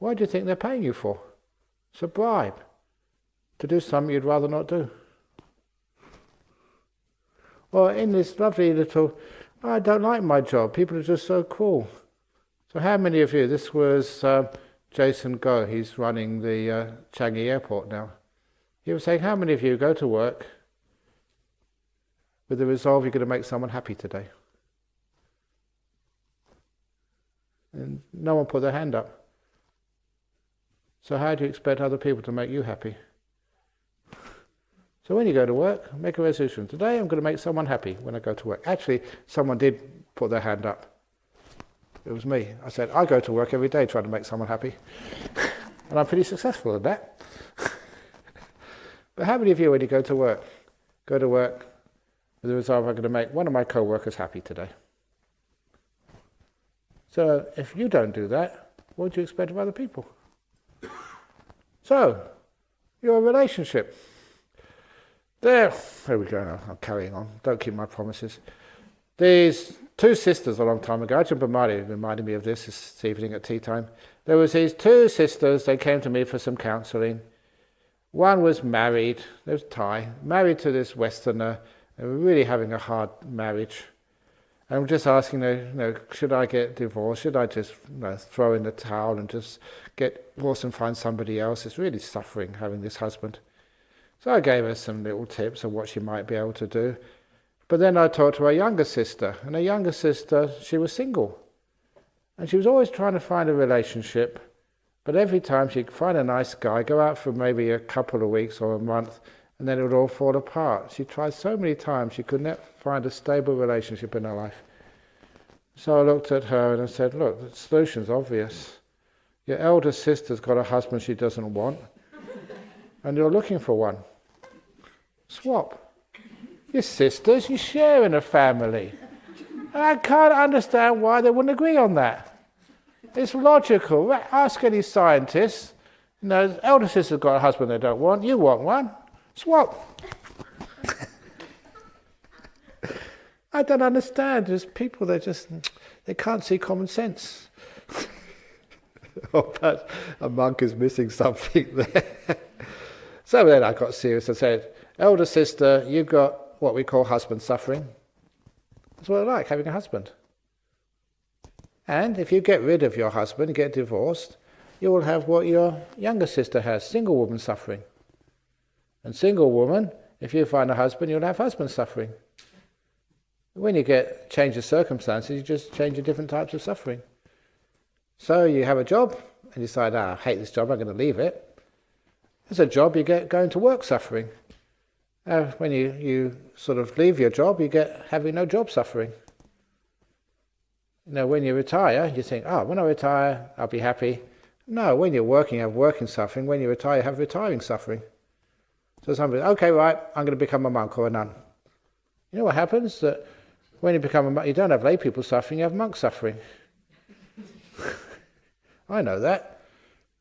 Why do you think they're paying you for? It's a bribe to do something you'd rather not do. Or in this lovely little, I don't like my job, people are just so cruel. So how many of you, this was Jason Go, he's running the Changi airport now. He was saying, how many of you go to work with the resolve you're going to make someone happy today? And no one put their hand up. So how do you expect other people to make you happy? So when you go to work, make a resolution. Today I'm going to make someone happy when I go to work. Actually, someone did put their hand up. It was me. I said, I go to work every day trying to make someone happy. And I'm pretty successful at that. But how many of you, when you go to work with the resolve, I'm going to make one of my co-workers happy today? So if you don't do that, what do you expect of other people? So, your relationship. There we go now, I'm carrying on, don't keep my promises. These two sisters a long time ago, Ajahn Brahm reminded me of this evening at tea time. There was these two sisters, they came to me for some counselling. One was married, there was Thai, married to this Westerner, they were really having a hard marriage. And I'm just asking her, should I get divorced? Should I just throw in the towel and just get divorced and find somebody else? It's really suffering having this husband. So I gave her some little tips of what she might be able to do. But then I talked to her younger sister, and her younger sister, she was single. And she was always trying to find a relationship, but every time she'd find a nice guy, go out for maybe a couple of weeks or a month, and then it would all fall apart. She tried so many times, she could never find a stable relationship in her life. So I looked at her and I said, look, the solution's obvious. Your elder sister's got a husband she doesn't want, and you're looking for one. Swap. Your sisters, you share in a family. And I can't understand why they wouldn't agree on that. It's logical. Ask any scientists. Elder sister's got a husband they don't want, you want one. Swap. I don't understand. There's people they can't see common sense. But a monk is missing something there. So then I got serious. I said, elder sister, you've got what we call husband suffering. That's what it's like, having a husband. And if you get rid of your husband, get divorced, you will have what your younger sister has, single woman suffering. And single woman, if you find a husband, you'll have husband suffering. When you get change of circumstances, you just change your different types of suffering. So you have a job, and you decide, I hate this job, I'm going to leave it. As a job, you get going to work suffering. When you sort of leave your job, you get having no job suffering. When you retire, you think, when I retire, I'll be happy. No, when you're working, you have working suffering. When you retire, you have retiring suffering. So somebody, okay, right, I'm going to become a monk or a nun. You know what happens? That when you become a monk, you don't have lay people suffering, you have monk suffering. I know that.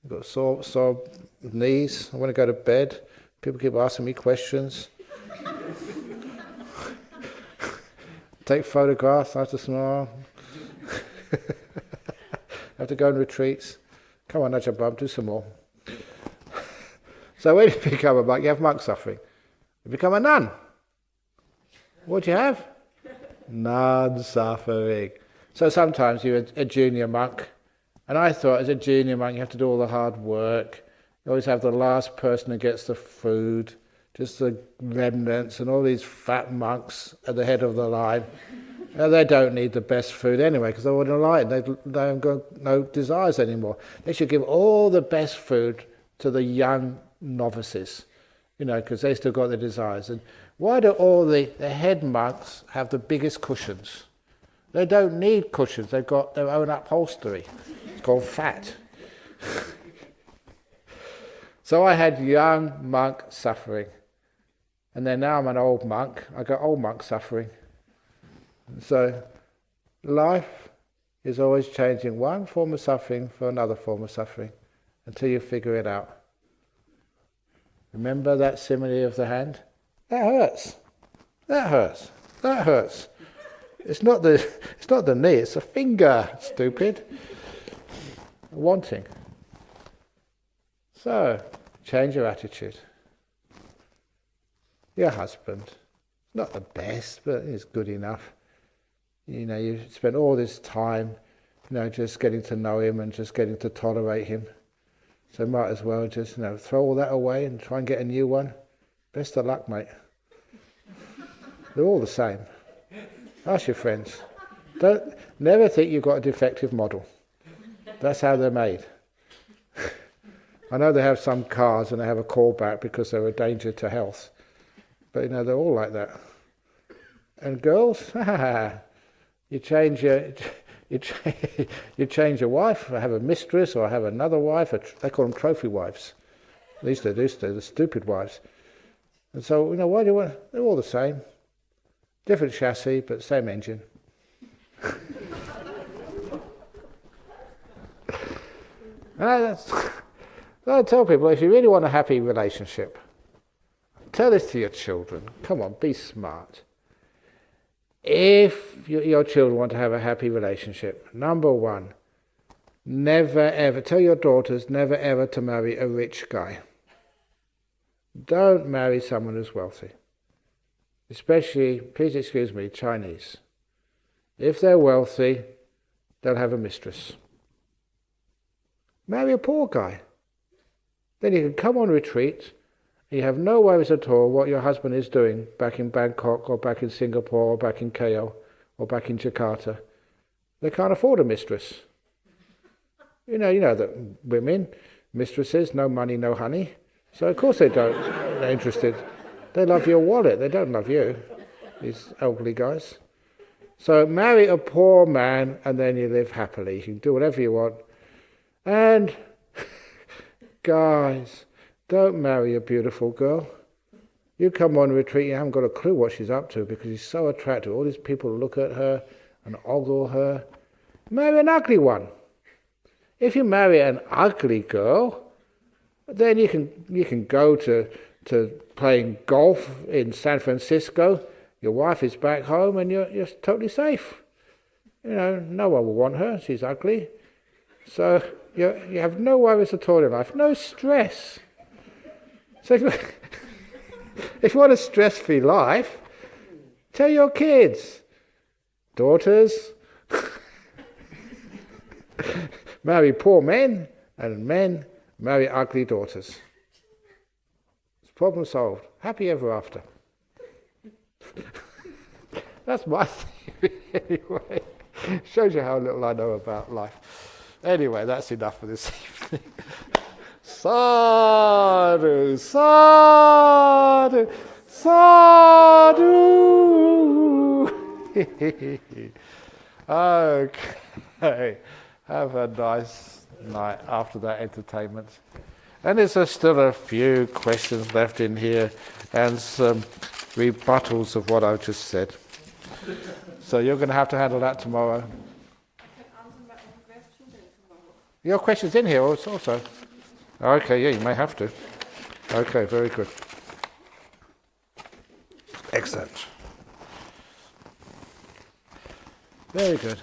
I've got sore knees, I want to go to bed. People keep asking me questions. Take photographs, I have to smile. I have to go on retreats. Come on, Ajahn Brahm, do some more. So when you become a monk, you have monk suffering. You become a nun. What do you have? Nun suffering. So sometimes you're a junior monk, and I thought as a junior monk you have to do all the hard work. You always have the last person who gets the food, just the remnants, and all these fat monks at the head of the line. They don't need the best food anyway, because they're all enlightened. They haven't got no desires anymore. They should give all the best food to the young novices, because they still got the desires. And why do all the head monks have the biggest cushions? They don't need cushions. They've got their own upholstery. It's called fat. So I had young monk suffering. And then now I'm an old monk. I got old monk suffering. So life is always changing one form of suffering for another form of suffering until you figure it out. Remember that simile of the hand? That hurts. That hurts. That hurts. It's not the knee, it's the finger, stupid. Wanting. So, change your attitude. Your husband. not the best, but it's good enough. You spent all this time, just getting to know him and just getting to tolerate him. So might as well just, throw all that away and try and get a new one. Best of luck, mate. They're all the same. Ask your friends. Never think you've got a defective model. That's how they're made. I know they have some cars and they have a callback because they're a danger to health. But they're all like that. And girls, you change your wife, or have a mistress, or have another wife. They call them trophy wives. At least they do, the stupid wives. And so, why do you want? They're all the same. Different chassis, but same engine. I tell people, if you really want a happy relationship, tell this to your children. Come on, be smart. If your children want to have a happy relationship, number one, never ever, tell your daughters never ever to marry a rich guy. Don't marry someone who's wealthy. Especially, please excuse me, Chinese. If they're wealthy, they'll have a mistress. Marry a poor guy. Then you can come on retreat, and you have no worries at all what your husband is doing back in Bangkok, or back in Singapore, or back in KL, or back in Jakarta. They can't afford a mistress. You know that women, mistresses, no money, no honey. So of course they're interested. They love your wallet, they don't love you, these elderly guys. So marry a poor man and then you live happily. You can do whatever you want. And guys, don't marry a beautiful girl. You come on retreat, you haven't got a clue what she's up to because she's so attractive. All these people look at her and ogle her. Marry an ugly one. If you marry an ugly girl, then you can go to playing golf in San Francisco. Your wife is back home and you're totally safe. No one will want her. She's ugly. So you have no worries at all in life, no stress. So if you want a stress-free life, tell your kids, daughters, marry poor men, and men marry ugly daughters. It's problem solved. Happy ever after. That's my theory anyway. Shows you how little I know about life. Anyway, that's enough for this evening. Sadhu, sadhu, sadhu. Okay. Have a nice night after that entertainment. And there's still a few questions left in here and some rebuttals of what I've just said. So you're going to have to handle that tomorrow. I can answer my own questions tomorrow. Your question's in here also. Okay, yeah, you may have to. Okay, very good. Excellent. Very good.